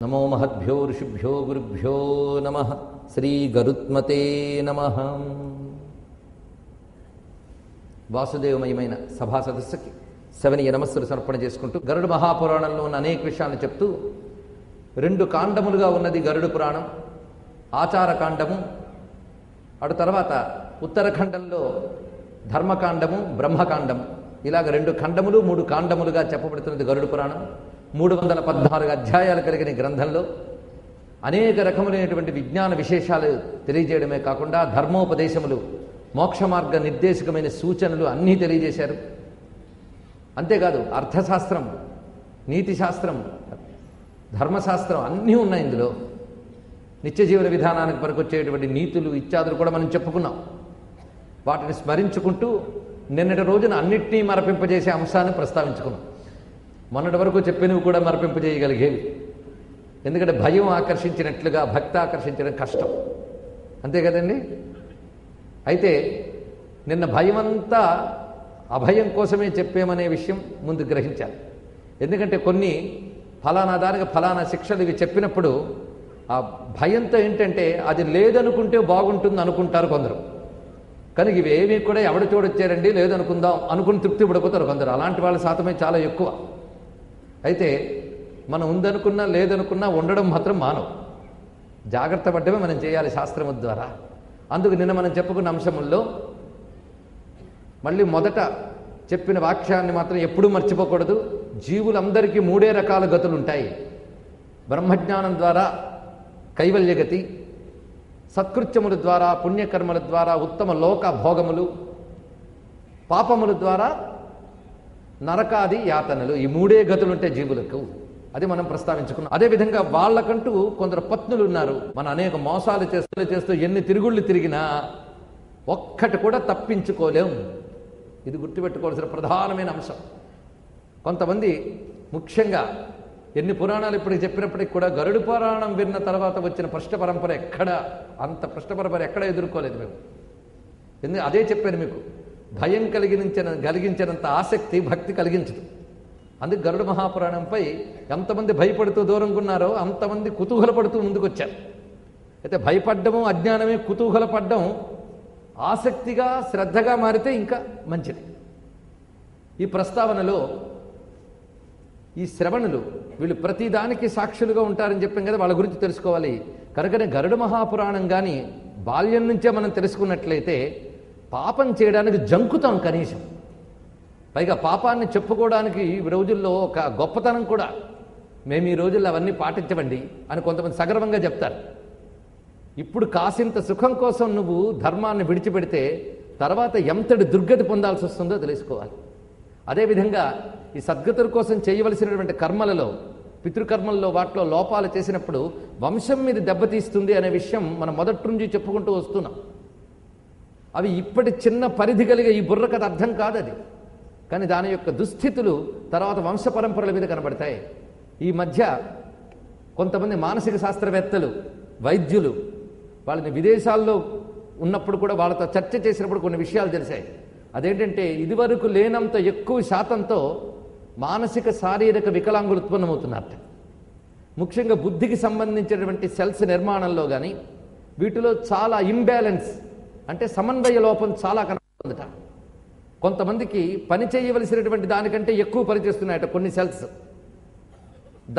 నమో మహద్భ్యో ఋషిభ్యో గురుభ్యో నమః. శ్రీ గరుత్మతే నమః. వాసుదేవమయమైన సభా సదస్సుకి శవనీయ నమస్సులు సమర్పణ చేసుకుంటూ గరుడ మహాపురాణంలో ఉన్న అనేక విషయాలను చెప్తూ 2 కాండములుగా ఉన్నది గరుడ పురాణం. ఆచారకాండము, అటు తర్వాత ఉత్తరఖండంలో ధర్మకాండము, బ్రహ్మకాండము, ఇలాగ 2 ఖండములు 3 కాండములుగా చెప్పబడుతున్నది గరుడ పురాణం. 314 అధ్యాయాలు కలిగిన గ్రంథంలో అనేక రకములైనటువంటి విజ్ఞాన విశేషాలు తెలియజేయడమే కాకుండా ధర్మోపదేశములు, మోక్ష మార్గ నిర్దేశకమైన సూచనలు అన్నీ తెలియజేశారు. అంతేకాదు అర్థశాస్త్రం, నీతి శాస్త్రం, ధర్మశాస్త్రం అన్నీ ఉన్నాయి ఇందులో. నిత్య జీవన విధానానికి పనికొచ్చేటువంటి నీతులు ఇత్యాదులు కూడా మనం చెప్పుకున్నాం. వాటిని స్మరించుకుంటూ నిన్నటి రోజున అన్నిటినీ మరపింపజేసే అంశాన్ని ప్రస్తావించుకున్నాం. మొన్నటి వరకు చెప్పినవి కూడా మరపింపజేయగలిగేవి. ఎందుకంటే భయం ఆకర్షించినట్లుగా భక్తి ఆకర్షించడం కష్టం, అంతే కదండి. అయితే నిన్న భయమంతా అభయం కోసమే చెప్పామనే విషయం ముందు గ్రహించాలి. ఎందుకంటే కొన్ని ఫలానా దానికి ఫలానా శిక్షలు ఇవి చెప్పినప్పుడు ఆ భయంతో ఏంటంటే అది లేదనుకుంటే బాగుంటుంది అనుకుంటారు కొందరు. కనుక ఇవేమీ కూడా ఎవడు చూడొచ్చారండి లేదనుకుందాం అనుకుని తృప్తి పడిపోతారు కొందరు. అలాంటి వాళ్ళ శాతమే చాలా ఎక్కువ. అయితే మనం ఉందనుకున్నా లేదనుకున్నా ఉండడం మాత్రం మానవు. జాగ్రత్త పడ్డమే మనం చేయాలి శాస్త్రము ద్వారా. అందుకు నిన్న మనం చెప్పుకున్న అంశముల్లో మళ్ళీ మొదట చెప్పిన వాక్యాన్ని మాత్రం ఎప్పుడూ మర్చిపోకూడదు. జీవులందరికీ 3 రకాల గతులు ఉంటాయి. బ్రహ్మజ్ఞానం ద్వారా కైవల్యగతి, సత్కృత్యముల ద్వారా పుణ్యకర్మల ద్వారా ఉత్తమ లోక భోగములు, పాపముల ద్వారా నరకాది యాతనలు. ఈ 3 గతులు ఉంటాయి జీవులకు. అది మనం ప్రస్తావించుకున్నాం. అదేవిధంగా వాళ్ళకంటూ కొందరు పత్నులు ఉన్నారు. మన అనేక మోసాలు చేస్తూ ఎన్ని తిరుగుళ్ళు తిరిగినా ఒక్కటి కూడా తప్పించుకోలేం. ఇది గుర్తుపెట్టుకోవాల్సిన ప్రధానమైన అంశం. కొంతమంది ముఖ్యంగా ఎన్ని పురాణాలు ఇప్పటికి చెప్పినప్పటికీ కూడా గరుడ పురాణం విన్న తర్వాత వచ్చిన ప్రశ్న పరంపర అంత ప్రశ్న పరంపర ఎక్కడ ఎదుర్కోలేదు మేము. ఎందుకు అదే చెప్పాను మీకు, భయం కలిగించినంత ఆసక్తి భక్తి కలిగించదు. అందుకు గరుడ మహాపురాణంపై ఎంతమంది భయపడుతూ దూరంగా ఉన్నారో అంతమంది కుతూహలపడుతూ ముందుకొచ్చారు. అయితే భయపడ్డము అజ్ఞానమే, కుతూహలపడ్డం ఆసక్తిగా శ్రద్ధగా మారితే ఇంకా మంచిది. ఈ ప్రస్తావనలో ఈ శ్రవణులు వీళ్ళు ప్రతిదానికి సాక్షులుగా ఉంటారని చెప్పాం కదా, వాళ్ళ గురించి తెలుసుకోవాలి. కనుకనే గరుడ మహాపురాణం కానీ బాల్యం నుంచే మనం తెలుసుకున్నట్లయితే పాపం చేయడానికి జంకుతాం కనీసం. పైగా పాపాన్ని చెప్పుకోవడానికి ఈ రోజుల్లో ఒక గొప్పతనం కూడా, మేము ఈ రోజుల్లో అవన్నీ పాటించవండి అని కొంతమంది సగర్వంగా చెప్తారు. ఇప్పుడు కాసింత సుఖం కోసం నువ్వు ధర్మాన్ని విడిచిపెడితే తర్వాత ఎంతటి దుర్గతి పొందాల్సి వస్తుందో తెలుసుకోవాలి. అదేవిధంగా ఈ సద్గతుల కోసం చేయవలసినటువంటి కర్మలలో, పితృకర్మల్లో వాటిలో లోపాలు చేసినప్పుడు వంశం మీద దెబ్బతీస్తుంది అనే విషయం మనం మొదటి నుంచి చెప్పుకుంటూ వస్తున్నాం. అవి ఇప్పటి చిన్న పరిధి కలిగే ఈ బుర్రకథ అర్థం కాదు అది. కానీ దాని యొక్క దుస్థితులు తర్వాత వంశ పరంపరల మీద కనబడతాయి. ఈ మధ్య కొంతమంది మానసిక శాస్త్రవేత్తలు, వైద్యులు, వాళ్ళని విదేశాల్లో ఉన్నప్పుడు కూడా వాళ్ళతో చర్చ చేసినప్పుడు కొన్ని విషయాలు తెలిసాయి. అదేంటంటే ఇదివరకు లేనంత ఎక్కువ శాతంతో మానసిక శారీరక వికలాంగులు ఉత్పన్నమవుతున్నారట. ముఖ్యంగా బుద్ధికి సంబంధించినటువంటి సెల్స్ నిర్మాణంలో కానీ వీటిలో చాలా ఇంబ్యాలెన్స్ అంటే సమన్వయ లోపం చాలా కనబడుతుందట. కొంతమందికి పని చేయవలసినటువంటి దానికంటే ఎక్కువ పనిచేస్తున్నాయట కొన్ని సెల్స్.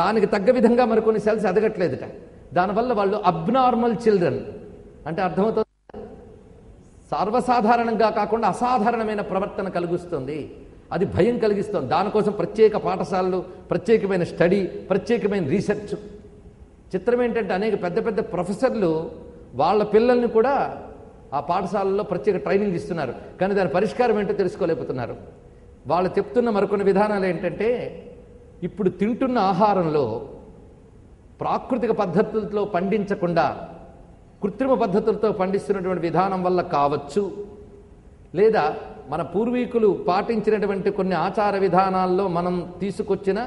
దానికి తగ్గ విధంగా మరికొన్ని సెల్స్ ఎదగట్లేదట. దానివల్ల వాళ్ళు అబ్నార్మల్ చిల్డ్రన్ అంటే అర్థమవుతుంది, సర్వసాధారణంగా కాకుండా అసాధారణమైన ప్రవర్తన కలిగిస్తుంది. అది భయం కలిగిస్తుంది. దానికోసం ప్రత్యేక పాఠశాలలు, ప్రత్యేకమైన స్టడీ, ప్రత్యేకమైన రీసెర్చ్. చిత్రం ఏంటంటే అనేక పెద్ద పెద్ద ప్రొఫెసర్లు వాళ్ళ పిల్లల్ని కూడా ఆ పాఠశాలలో ప్రత్యేక ట్రైనింగ్ ఇస్తున్నారు. కానీ దాని పరిష్కారం ఏంటో తెలుసుకోలేకపోతున్నారు. వాళ్ళు చెప్తున్న మరికొన్ని విధానాలు ఏంటంటే ఇప్పుడు తింటున్న ఆహారంలో ప్రాకృతిక పద్ధతులతో పండించకుండా కృత్రిమ పద్ధతులతో పండిస్తున్నటువంటి విధానం వల్ల కావచ్చు, లేదా మన పూర్వీకులు పాటించినటువంటి కొన్ని ఆచార విధానాల్లో మనం తీసుకొచ్చిన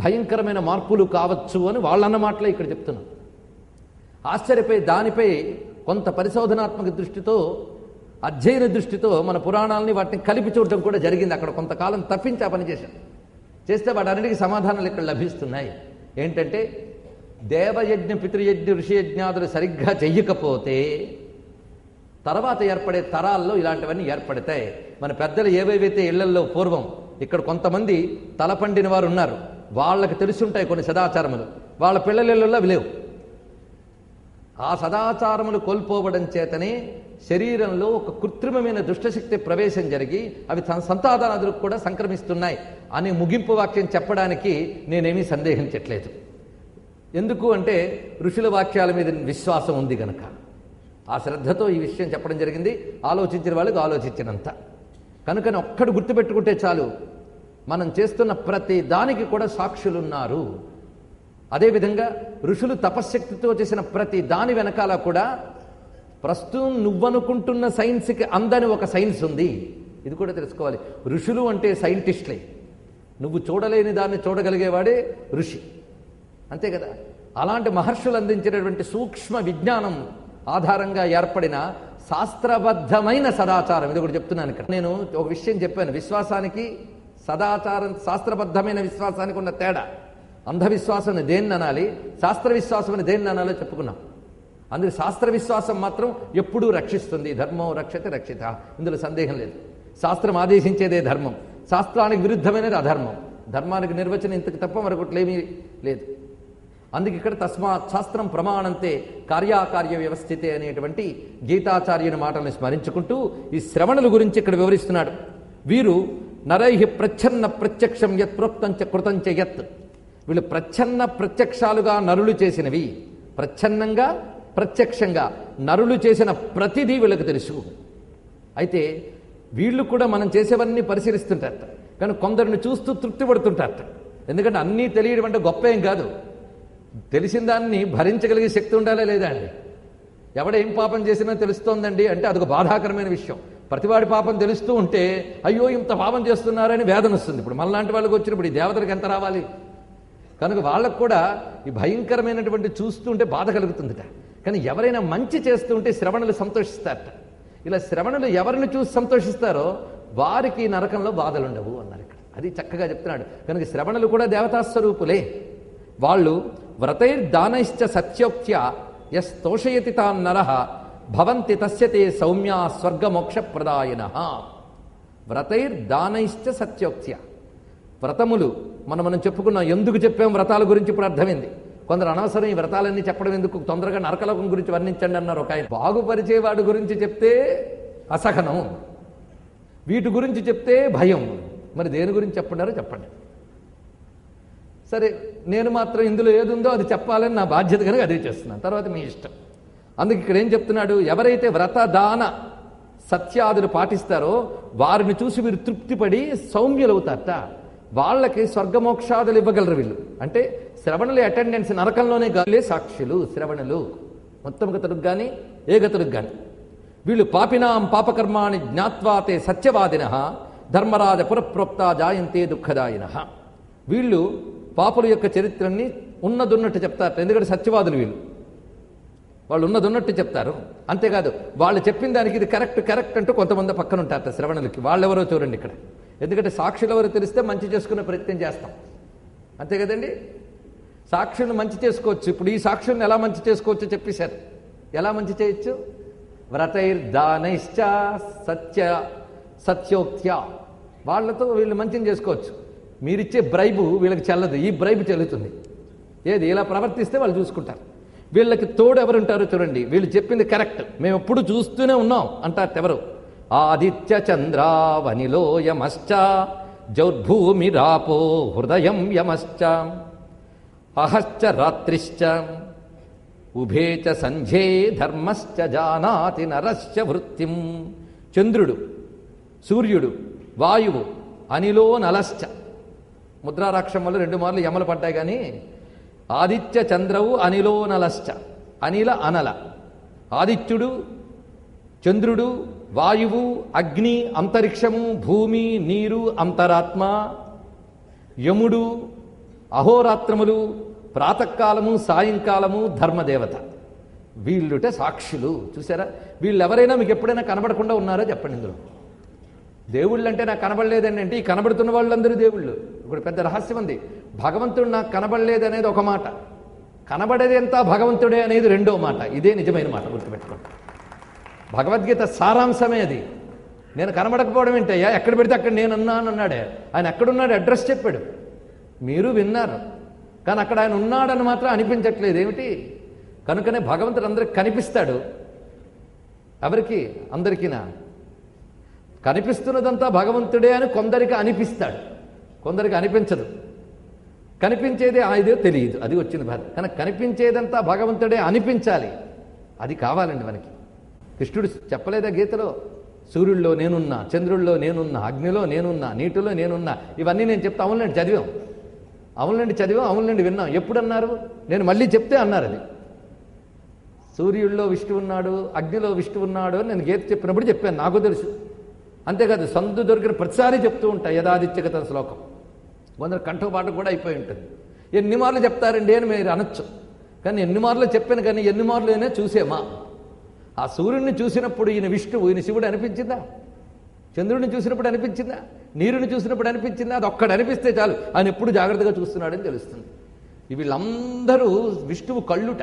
భయంకరమైన మార్పులు కావచ్చు అని వాళ్ళన్న మాటలే ఇక్కడ చెప్తున్నాం. ఆశ్చర్యపోయి దానిపై కొంత పరిశోధనాత్మక దృష్టితో, అధ్యయన దృష్టితో మన పురాణాలని వాటిని కలిపి చూడటం కూడా జరిగింది. అక్కడ కొంతకాలం తప్పించి ఆ పని చేస్తే వాటన్నిటికీ సమాధానాలు ఇక్కడ లభిస్తున్నాయి. ఏంటంటే దేవయజ్ఞ పితృయజ్ఞ ఋషియజ్ఞాదులు సరిగ్గా చెయ్యకపోతే తర్వాత ఏర్పడే తరాల్లో ఇలాంటివన్నీ ఏర్పడతాయి. మన పెద్దలు ఏవేవైతే ఇళ్లల్లో పూర్వం ఇక్కడ కొంతమంది తలపండిన వారు ఉన్నారు, వాళ్ళకి తెలుసుంటాయి కొన్ని సదాచారములు, వాళ్ళ పిల్లల ఇళ్లలో అవి లేవు. ఆ సదాచారములు కోల్పోవడం చేతనే శరీరంలో ఒక కృత్రిమమైన దుష్టశక్తి ప్రవేశం జరిగి అవి తన సంతానాదులకు కూడా సంక్రమిస్తున్నాయి అని ముగింపు వాక్యం చెప్పడానికి నేనేమీ సందేహించట్లేదు. ఎందుకు అంటే ఋషుల వాక్యాల మీద విశ్వాసం ఉంది గనక ఆ శ్రద్ధతో ఈ విషయం చెప్పడం జరిగింది. ఆలోచించిన వాళ్ళకి ఆలోచించినంత కనుకని ఒక్కడు గుర్తుపెట్టుకుంటే చాలు, మనం చేస్తున్న ప్రతి దానికి కూడా సాక్షులున్నారు. అదేవిధంగా ఋషులు తపశ్శక్తితో చేసిన ప్రతి దాని వెనకాల కూడా ప్రస్తుతం నువ్వనుకుంటున్న సైన్స్కి అందని ఒక సైన్స్ ఉంది. ఇది కూడా తెలుసుకోవాలి. ఋషులు అంటే సైంటిస్టులే, నువ్వు చూడలేని దాన్ని చూడగలిగేవాడే ఋషి, అంతే కదా. అలాంటి మహర్షులు అందించినటువంటి సూక్ష్మ విజ్ఞానం ఆధారంగా ఏర్పడిన శాస్త్రబద్ధమైన సదాచారం, ఇది కూడా చెప్తున్నాను ఇక్కడ. నేను ఒక విషయం చెప్పాను, విశ్వాసానికి సదాచారం శాస్త్రబద్ధమైన విశ్వాసానికి ఉన్న తేడా. అంధవిశ్వాసం దేన్ని అనాలి, శాస్త్ర విశ్వాసం దేన్ని అనాలో చెప్పుకున్నాం. అందుకే శాస్త్ర విశ్వాసం మాత్రం ఎప్పుడూ రక్షిస్తుంది. ధర్మం రక్షతే రక్షిత, ఇందులో సందేహం లేదు. శాస్త్రం ఆదేశించేదే ధర్మం, శాస్త్రానికి విరుద్ధమైనది అధర్మం. ధర్మానికి నిర్వచనం ఇంతకు తప్ప మరొకట్లేమీ లేదు. అందుకే ఇక్కడ తస్మాత్ శాస్త్రం ప్రమాణంతే కార్యాకార్య వ్యవస్థితే అనేటువంటి గీతాచార్యుని మాటలను స్మరించుకుంటూ ఈ శ్రవణుల గురించి ఇక్కడ వివరిస్తున్నాడు. వీరు నరైహి ప్రచ్ఛన్న ప్రత్యక్షం యత్ ప్రోక్తంచ కృతంచ యత్, వీళ్ళు ప్రచ్ఛన్న ప్రత్యక్షాలుగా నరులు చేసినవి, ప్రచ్ఛన్నంగా ప్రత్యక్షంగా నరులు చేసిన ప్రతిదీ వీళ్ళకి తెలుసు. అయితే వీళ్ళు కూడా మనం చేసేవన్నీ పరిశీలిస్తుంటారట, కానీ కొందరిని చూస్తూ తృప్తి పడుతుంటారట. ఎందుకంటే అన్నీ తెలియడం అంటే గొప్ప ఏం కాదు, తెలిసిన దాన్ని భరించగలిగే శక్తి ఉండాలా లేదా అండి. ఎవడేం పాపం చేసినా తెలుస్తోందండి అంటే అదొక బాధాకరమైన విషయం. ప్రతివాడి పాపం తెలుస్తూ ఉంటే అయ్యో ఇంత పాపం చేస్తున్నారని వేదన వస్తుంది. ఇప్పుడు మనలాంటి వాళ్ళకి వచ్చినప్పుడు ఈ దేవతలకు ఎంత రావాలి. కనుక వాళ్ళకు కూడా ఈ భయంకరమైనటువంటి చూస్తూ ఉంటే బాధ కలుగుతుందిట. కానీ ఎవరైనా మంచి చేస్తూ ఉంటే శ్రవణులు సంతోషిస్తారట. ఇలా శ్రవణులు ఎవరిని చూసి సంతోషిస్తారో వారికి నరకంలో బాధలు ఉండవు అన్నారు ఇక్కడ. అది చక్కగా చెప్తున్నాడు. కనుక శ్రవణులు కూడా దేవతాస్వరూపులే. వాళ్ళు వ్రతైర్దానైశ్చ సత్యోక్త్య యస్తోషయతి తాన్ నరః భవంతి తస్యతే సౌమ్యా స్వర్గమోక్ష ప్రదాయినః. వ్రతైర్దానైశ్చ సత్యోక్త్య, వ్రతములు మనం చెప్పుకున్నాం. ఎందుకు చెప్పాం వ్రతాల గురించి ఇప్పుడు అర్థమైంది. కొందరు అనవసరం ఈ వ్రతాలన్నీ చెప్పడం ఎందుకు, తొందరగా నరకలోకం గురించి వర్ణించండి అన్నారు ఒక ఆయన. బాగుపరిచేవాడు గురించి చెప్తే అసహనం, వీటి గురించి చెప్తే భయం. మరి దేని గురించి చెప్పండారో చెప్పండి. సరే, నేను మాత్రం ఇందులో ఏది ఉందో అది చెప్పాలని నా బాధ్యత కనుక అదే చేస్తున్నాను, తర్వాత మీ ఇష్టం. అందుకు ఇక్కడ ఏం చెప్తున్నాడు, ఎవరైతే వ్రత దాన సత్యాదులు పాటిస్తారో వారిని చూసి వీరు తృప్తిపడి సౌమ్యులవుతారట. వాళ్ళకి స్వర్గమోక్షాదులు ఇవ్వగలరు వీళ్ళు. అంటే శ్రవణుల అటెండెన్స్ నరకంలోనే గాలే సాక్షులు శ్రవణులు, మొత్తం గతులకు కానీ ఏ గతులకు కానీ. వీళ్ళు పాపినాం పాపకర్మాణి జ్ఞాత్వాతే సత్యవాదినః ధర్మరాజ పురప్రోక్త జాయంతే దుఃఖదాయినః. వీళ్ళు పాపుల యొక్క చరిత్రని ఉన్నదున్నట్టు చెప్తారట. ఎందుకంటే సత్యవాదులు వీళ్ళు, వాళ్ళు ఉన్నదున్నట్టు చెప్తారు. అంతేకాదు వాళ్ళు చెప్పిన దానికి ఇది కరెక్ట్ కరెక్ట్ అంటూ కొంతమంది పక్కన ఉంటారట శ్రవణులకి. వాళ్ళెవరో చూడండి ఇక్కడ. ఎందుకంటే సాక్షులు ఎవరో తెలిస్తే మంచి చేసుకునే ప్రయత్నం చేస్తాం, అంతే కదండి. సాక్షులను మంచి చేసుకోవచ్చు. ఇప్పుడు ఈ సాక్షులను ఎలా మంచి చేసుకోవచ్చో చెప్పేశారు. ఎలా మంచి చేయొచ్చు, వ్రతైర్దానైశ్చ సత్యోక్త్య, వాళ్ళతో వీళ్ళు మంచిని చేసుకోవచ్చు. మీరిచ్చే బ్రైబు వీళ్ళకి చెల్లదు, ఈ బ్రైబు చెల్లుతుంది. ఏది ఇలా ప్రవర్తిస్తే వాళ్ళు చూసుకుంటారు. వీళ్ళకి తోడు ఎవరుంటారో చూడండి, వీళ్ళు చెప్పింది కరెక్ట్, మేము ఎప్పుడు చూస్తూనే ఉన్నాం అంటారు ఎవరు. ఆదిత్య చంద్రావనిలో యమశ్చ జౌర్భూమిరాపో హృదయం యమశ్చ అహశ్చ రాత్రిశ్చ ఉభే చ సంధ్యే ధర్మశ్చ జానాతి నరశ్చ వృత్తిం. చంద్రుడు, సూర్యుడు, వాయువు, అనిలో నలశ్చ. ముద్రారాక్షములు 2 మార్లు యమలు పడ్డాయి. కానీ ఆదిత్య చంద్రవు అనిలో నలశ్చ, అనిల అనల. ఆదిత్యుడు, చంద్రుడు, వాయువు, అగ్ని, అంతరిక్షము, భూమి, నీరు, అంతరాత్మ, యముడు, అహోరాత్రములు, ప్రాతకాలము, సాయంకాలము, ధర్మదేవత. వీళ్ళుటే సాక్షులు. చూసారా, వీళ్ళు ఎవరైనా మీకు ఎప్పుడైనా కనబడకుండా ఉన్నారో చెప్పండి. ఇందులో దేవుళ్ళు అంటే నాకు కనబడలేదండి అంటే ఈ కనబడుతున్న వాళ్ళందరూ దేవుళ్ళు. ఇప్పుడు పెద్ద రహస్యం ఉంది. భగవంతుడు నాకు కనబడలేదనేది ఒక మాట, కనబడేదంతా భగవంతుడే అనేది రెండో మాట. ఇదే నిజమైన మాట, గుర్తుపెట్టుకోండి. భగవద్గీత సారాంశమే అది. నేను కనబడకపోవడం ఏంటయ్యా, ఎక్కడ పెడితే అక్కడ నేనున్నాను అన్నాడే. ఆయన ఎక్కడున్నాడు అడ్రస్ చెప్పాడు, మీరు విన్నారు. కానీ అక్కడ ఆయన ఉన్నాడని మాత్రం అనిపించట్లేదు. ఏమిటి? కనుకనే భగవంతుడు అందరికి కనిపిస్తాడు. ఎవరికి? అందరికీనా? కనిపిస్తున్నదంతా భగవంతుడే అని కొందరికి అనిపిస్తాడు, కొందరికి అనిపించదు. కనిపించేదే ఆయనదో తెలియదు, అది వచ్చింది బాధ. కనుక కనిపించేదంతా భగవంతుడే అనిపించాలి, అది కావాలండి మనకి. కృష్ణుడు చెప్పలేదా గీతలో? సూర్యుల్లో నేనున్నా, చంద్రుల్లో నేనున్నా, అగ్నిలో నేనున్నా, నీటిలో నేనున్నా. ఇవన్నీ నేను చెప్తా. అవునులేండి చదివాం, అవునులేండి చదివాం, అవునులేండి విన్నాం. ఎప్పుడు అన్నారు? నేను మళ్ళీ చెప్తే అన్నారు. అది సూర్యుల్లో విష్ణు ఉన్నాడు, అగ్నిలో విష్ణు ఉన్నాడు అని నేను గీత చెప్పినప్పుడు చెప్పాను, నాకు తెలుసు. అంతేకాదు సందు దొరికిన ప్రతిసారి చెప్తూ ఉంటా యథాదిత్యగత శ్లోకం. కొందరు కంఠపాటు కూడా అయిపోయి ఉంటుంది. ఎన్ని మార్లు చెప్తారండి అని మీరు అనొచ్చు. కానీ ఎన్ని మార్లు చెప్పాను, కానీ ఎన్ని మార్లు అయినా చూసేమా? ఆ సూర్యుడిని చూసినప్పుడు ఈయన విష్ణువు, ఈయన శివుడు అనిపించిందా? చంద్రుడిని చూసినప్పుడు అనిపించిందా? నీరుని చూసినప్పుడు అనిపించిందా? అది ఒక్కడు అనిపిస్తే చాలు, ఆయన ఎప్పుడు జాగ్రత్తగా చూస్తున్నాడని తెలుస్తుంది. వీళ్ళందరూ విష్ణువు కళ్ళుట.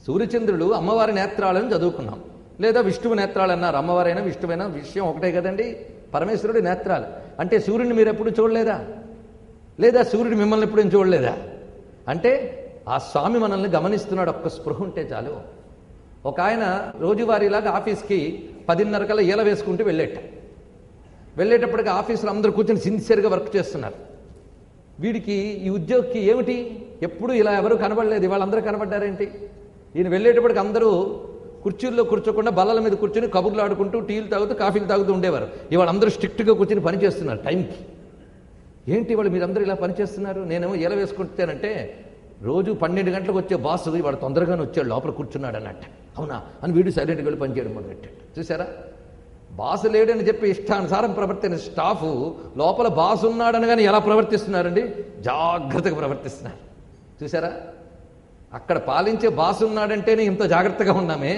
సూర్యచంద్రుడు అమ్మవారి నేత్రాలను చదువుకున్నాం, లేదా విష్ణువు నేత్రాలు అన్నారు. అమ్మవారైనా విష్ణువైనా విషయం ఒకటే కదండి. పరమేశ్వరుడి నేత్రాలు అంటే సూర్యుడిని మీరు ఎప్పుడు చూడలేదా? లేదా సూర్యుడు మిమ్మల్ని ఎప్పుడు చూడలేదా? అంటే ఆ స్వామి మనల్ని గమనిస్తున్నాడు. ఒక్క స్పృహ ఉంటే చాలు. ఒక ఆయన రోజువారీలాగా ఆఫీస్కి 10:30 ఈల వేసుకుంటూ వెళ్ళేటప్పటికి ఆఫీసులో అందరూ కూర్చొని సిన్సియర్గా వర్క్ చేస్తున్నారు. వీడికి ఈ ఉద్యోగికి ఏమిటి, ఎప్పుడు ఇలా ఎవరు కనబడలేదు, వాళ్ళందరూ కనబడ్డారేంటి? ఈయన వెళ్ళేటప్పటికి అందరూ కుర్చీల్లో కూర్చోకుండా బల్లల మీద కూర్చొని కబుర్లు ఆడుకుంటూ టీలు తాగుతూ కాఫీలు తాగుతూ ఉండేవారు. ఇవాళ అందరూ స్ట్రిక్ట్గా కూర్చొని పని చేస్తున్నారు టైంకి. ఏంటి వాళ్ళు మీరందరూ ఇలా పని చేస్తున్నారు? నేనేమో ఈల వేసుకుంటానంటే రోజు 12 గంటలకు వచ్చే బాసు వాడు తొందరగానే వచ్చాడు, లోపల కూర్చున్నాడు అన్నట్టు. అవునా అని వీడు సైలెంట్గా వెళ్ళి పనిచేయడం మొదలెట్టాడు. చూసారా? బాసు లేడని చెప్పి ఇష్టానుసారం ప్రవర్తించిన స్టాఫ్ లోపల బాసు ఉన్నాడనగానే ఎలా ప్రవర్తిస్తున్నారండి? జాగ్రత్తగా ప్రవర్తిస్తున్నారు. చూసారా? అక్కడ పాలించే బాసు ఉన్నాడంటేనే ఇంత జాగ్రత్తగా ఉన్నామే.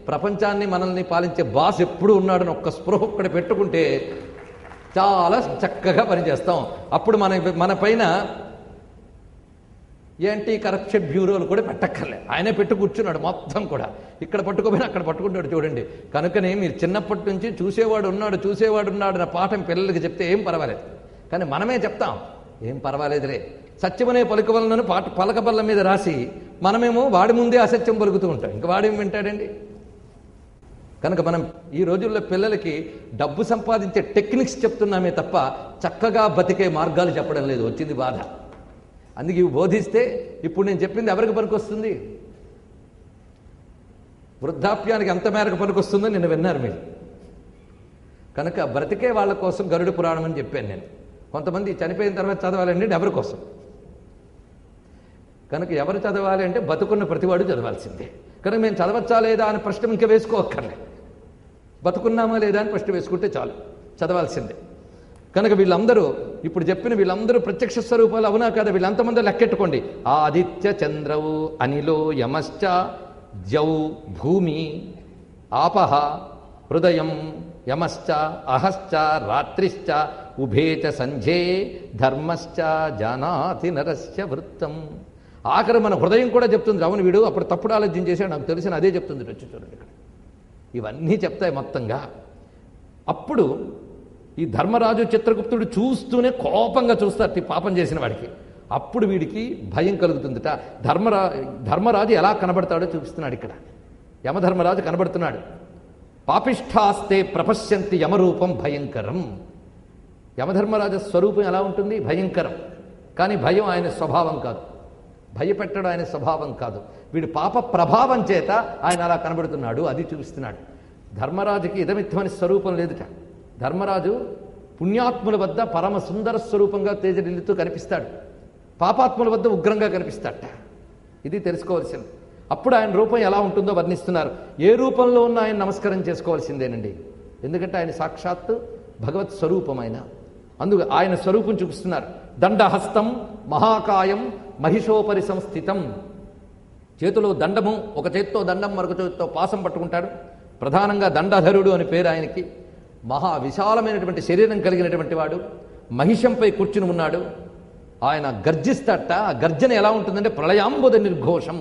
ప్రపంచాన్ని మనల్ని పాలించే బాస్ ఎప్పుడు ఉన్నాడని ఒక్క స్పృహ ఒక్కడ పెట్టుకుంటే చాలా చక్కగా పనిచేస్తాం. అప్పుడు మన పైన యాంటీ కరప్షన్ బ్యూరోలు కూడా పెట్టక్కర్లే, ఆయనే పెట్టు కూర్చున్నాడు మొత్తం కూడా. ఇక్కడ పట్టుకోపోయినా అక్కడ పట్టుకుంటాడు. చూడండి. కనుకనే మీరు చిన్నప్పటి నుంచి చూసేవాడు ఉన్నాడు నా పాఠం పిల్లలకి చెప్తే ఏం పర్వాలేదు. కానీ మనమే చెప్తాం ఏం పర్వాలేదులే, సత్యమనే పలుకవలనను పలకబల్ల మీద రాసి మనమేమో వాడి ముందే అసత్యం పలుకుతూ ఉంటాం. ఇంకా వాడేం వింటాడండి? కనుక మనం ఈ రోజుల్లో పిల్లలకి డబ్బు సంపాదించే టెక్నిక్స్ చెప్తున్నామే తప్ప చక్కగా బతికే మార్గాలు చెప్పడం లేదు. వచ్చింది బాధ. అందుకే ఇవి బోధిస్తే ఇప్పుడు నేను చెప్పింది ఎవరికి పనికొస్తుంది? వృద్ధాప్యానికి ఎంత మేరకు పనికొస్తుందో నిన్న విన్నారు మీరు. కనుక బ్రతికే వాళ్ళ కోసం గరుడ పురాణం అని చెప్పాను నేను. కొంతమంది చనిపోయిన తర్వాత చదవాలండి, ఎవరి కోసం? కనుక ఎవరు చదవాలి అంటే బతుకున్న ప్రతివాడు చదవాల్సిందే. కనుక మేము చదవచ్చా లేదా అని ప్రశ్న ఇంకా వేసుకోవక్కర్లే. బతుకున్నామా లేదా అని ప్రశ్న వేసుకుంటే చాలు, చదవాల్సిందే. కనుక వీళ్ళందరూ ఇప్పుడు చెప్పిన వీళ్ళందరూ ప్రత్యక్ష స్వరూపాలు అవునా కదా? వీళ్ళంతమంది లెక్కెట్టుకోండి. ఆదిత్య చంద్రవు అనిలో యమశ్చ ద్యౌ భూమి ఆపహ హృదయం యమశ్చ అహశ్చ రాత్రిశ్చ ఉభేచ సంధ్యే ధర్మశ్చ జానాతి నరస్య వృత్తం. ఆఖరి మన హృదయం కూడా చెప్తుంది. అవును వీడు అప్పుడు తప్పుడు ఆలోచన చేశాడు, నాకు తెలిసిన అదే చెప్తుంది. వచ్చి చూడండి ఇక్కడ ఇవన్నీ చెప్తాయి మొత్తంగా. అప్పుడు ఈ ధర్మరాజు చిత్రగుప్తుడు చూస్తూనే కోపంగా చూస్తారు పాపం చేసిన వాడికి. అప్పుడు వీడికి భయం కలుగుతుందిట. ధర్మరాజు ఎలా కనబడతాడో చూపిస్తున్నాడు ఇక్కడ. యమధర్మరాజు కనబడుతున్నాడు. పాపిష్ఠాస్తే ప్రపశ్యంతి యమరూపం భయంకరం. యమధర్మరాజు స్వరూపం ఎలా ఉంటుంది? భయంకరం. కానీ భయం ఆయన స్వభావం కాదు, భయపెట్టడం ఆయన స్వభావం కాదు. వీడి పాప ప్రభావం చేత ఆయన అలా కనబడుతున్నాడు, అది చూపిస్తున్నాడు. ధర్మరాజుకి ఇదమిత్తమని స్వరూపం లేదుట. ధర్మరాజు పుణ్యాత్ముల వద్ద పరమ సుందర స్వరూపంగా తేజరిల్లుతూ కనిపిస్తాడు, పాపాత్ముల వద్ద ఉగ్రంగా కనిపిస్తాడట. ఇది తెలుసుకోవాల్సింది. అప్పుడు ఆయన రూపం ఎలా ఉంటుందో వర్ణిస్తున్నారు. ఏ రూపంలో ఉన్న ఆయన నమస్కారం చేసుకోవాల్సిందేనండి. ఎందుకంటే ఆయన సాక్షాత్తు భగవత్ స్వరూపమైన, అందుకు ఆయన స్వరూపం చూపిస్తున్నారు. దండహస్తం మహాకాయం మహిషోపరి సంస్థితం. చేతిలో దండము, ఒక చేతితో దండం మరొక చేతితో పాసం పట్టుకుంటాడు. ప్రధానంగా దండధరుడు అని పేరు ఆయనకి. మహా విశాలమైనటువంటి శరీరం కలిగినటువంటి వాడు. మహిషంపై కూర్చుని ఉన్నాడు. ఆయన గర్జిస్తాట. ఆ గర్జన ఎలా ఉంటుందంటే ప్రళయాంబుద నిర్ఘోషం,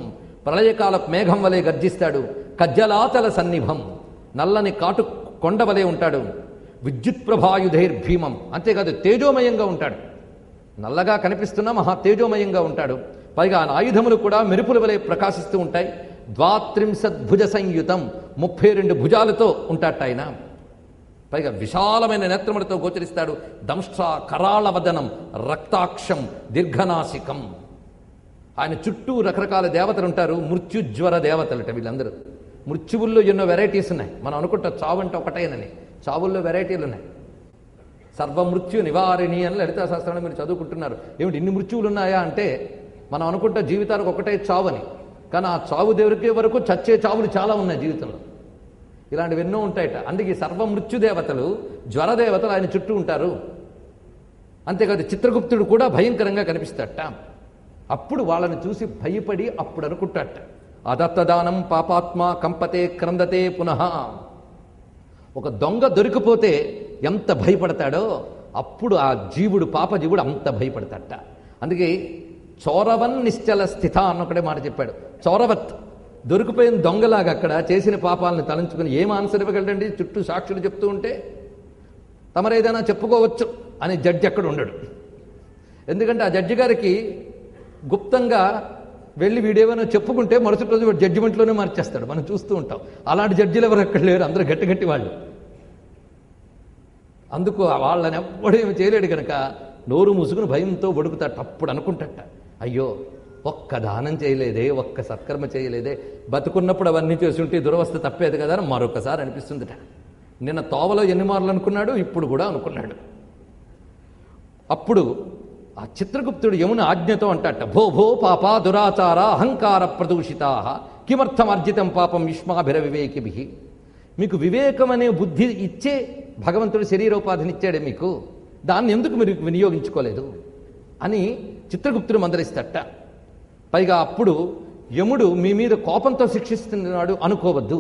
ప్రళయకాల మేఘం వలె గర్జిస్తాడు. కజ్జలాచల సన్నిభం, నల్లని కాటు కొండ వలె ఉంటాడు. విద్యుత్ ప్రభాయుధైర్భీమం, అంతేకాదు తేజోమయంగా ఉంటాడు. నల్లగా కనిపిస్తున్నా మహా తేజోమయంగా ఉంటాడు. పైగా ఆయన ఆయుధములు కూడా మెరుపుల వలె ప్రకాశిస్తూ ఉంటాయి. 32 భుజ సంయుతం, 32 భుజాలతో ఉంటాట ఆయన. పైగా విశాలమైన నేత్రములతో గోచరిస్తాడు. దంష్ట్ర కరాళవదనం, రక్తాక్షం, దీర్ఘనాసికం. ఆయన చుట్టూ రకరకాల దేవతలు ఉంటారు. మృత్యుజ్వర దేవతలట వీళ్ళందరూ. మృత్యువుల్లో ఎన్నో వెరైటీస్ ఉన్నాయి. మనం అనుకుంటాం చావు అంటే ఒకటేనని. చావుల్లో వెరైటీలు ఉన్నాయి. సర్వమృత్యు నివారిణి అని లలితా శాస్త్రాన్ని మీరు చదువుకుంటున్నారు. ఏమిటి ఇన్ని మృత్యువులు ఉన్నాయా అంటే మనం అనుకుంటా జీవితానికి ఒకటే చావు అని. కానీ ఆ చావు దేవుడికే వరకు చచ్చే చావులు చాలా ఉన్నాయి జీవితంలో. ఇలాంటివి ఎన్నో ఉంటాయట. అందుకే సర్వమృత్యు దేవతలు, జ్వరదేవతలు ఆయన చుట్టూ ఉంటారు. అంతేకాదు చిత్రగుప్తుడు కూడా భయంకరంగా కనిపిస్తాడట. అప్పుడు వాళ్ళని చూసి భయపడి అప్పుడు అనుకుంటాడట, అదత్తదానం పాపాత్మ కంపతే క్రందతే పునః. ఒక దొంగ దొరికిపోతే ఎంత భయపడతాడో అప్పుడు ఆ జీవుడు, పాపజీవుడు అంత భయపడతాడట. అందుకే చోరవన్ నిశ్చల స్థిత అన్నొకటే మాట చెప్పాడు. చోరవత్, దొరికిపోయిన దొంగలాగా అక్కడ చేసిన పాపాలను తలంచుకుని ఏం ఆన్సర్ ఇవ్వగలడండి? చుట్టూ సాక్షులు చెప్తూ ఉంటే తమరేదైనా చెప్పుకోవచ్చు అని జడ్జి అక్కడ ఉండడు. ఎందుకంటే ఆ జడ్జి గారికి గుప్తంగా వెళ్ళి వీడేమైనా చెప్పుకుంటే మరుసటి రోజు వాడు జడ్జిమెంట్లోనే మార్చేస్తాడు. మనం చూస్తూ ఉంటాం. అలాంటి జడ్జిలు ఎవరు అక్కడ లేరు, అందరూ గట్టి గట్టి వాళ్ళు. అందుకు వాళ్ళని ఎవ్వడేమి చేయలేడు కనుక నోరు మూసుకుని భయంతో వడుకుతాట. అప్పుడు అనుకుంటాట, అయ్యో ఒక్క దానం చేయలేదే, ఒక్క సత్కర్మ చేయలేదే, బతుకున్నప్పుడు అవన్నీ చేస్తుంటే దురవస్థ తప్పేది కదా అని మరొకసారి అనిపిస్తుందిట. నిన్న తోవలో ఎన్ని మార్లు అనుకున్నాడు, ఇప్పుడు కూడా అనుకున్నాడు. అప్పుడు ఆ చిత్రగుప్తుడు యముని ఆజ్ఞతో అంటాట, భో భో పాప దురాచార అహంకార ప్రదూషితా కిమర్థం అర్జితం పాపం యుష్మాభిర వివేకిభి. మీకు వివేకం అనే బుద్ధి ఇచ్చే భగవంతుడు శరీరోపాధినిచ్చాడే మీకు, దాన్ని ఎందుకు మీరు వినియోగించుకోలేదు అని చిత్రగుప్తుడు మందలిస్తాట. పైగా అప్పుడు యముడు మీ మీద కోపంతో శిక్షిస్తున్నాడు అనుకోవద్దు.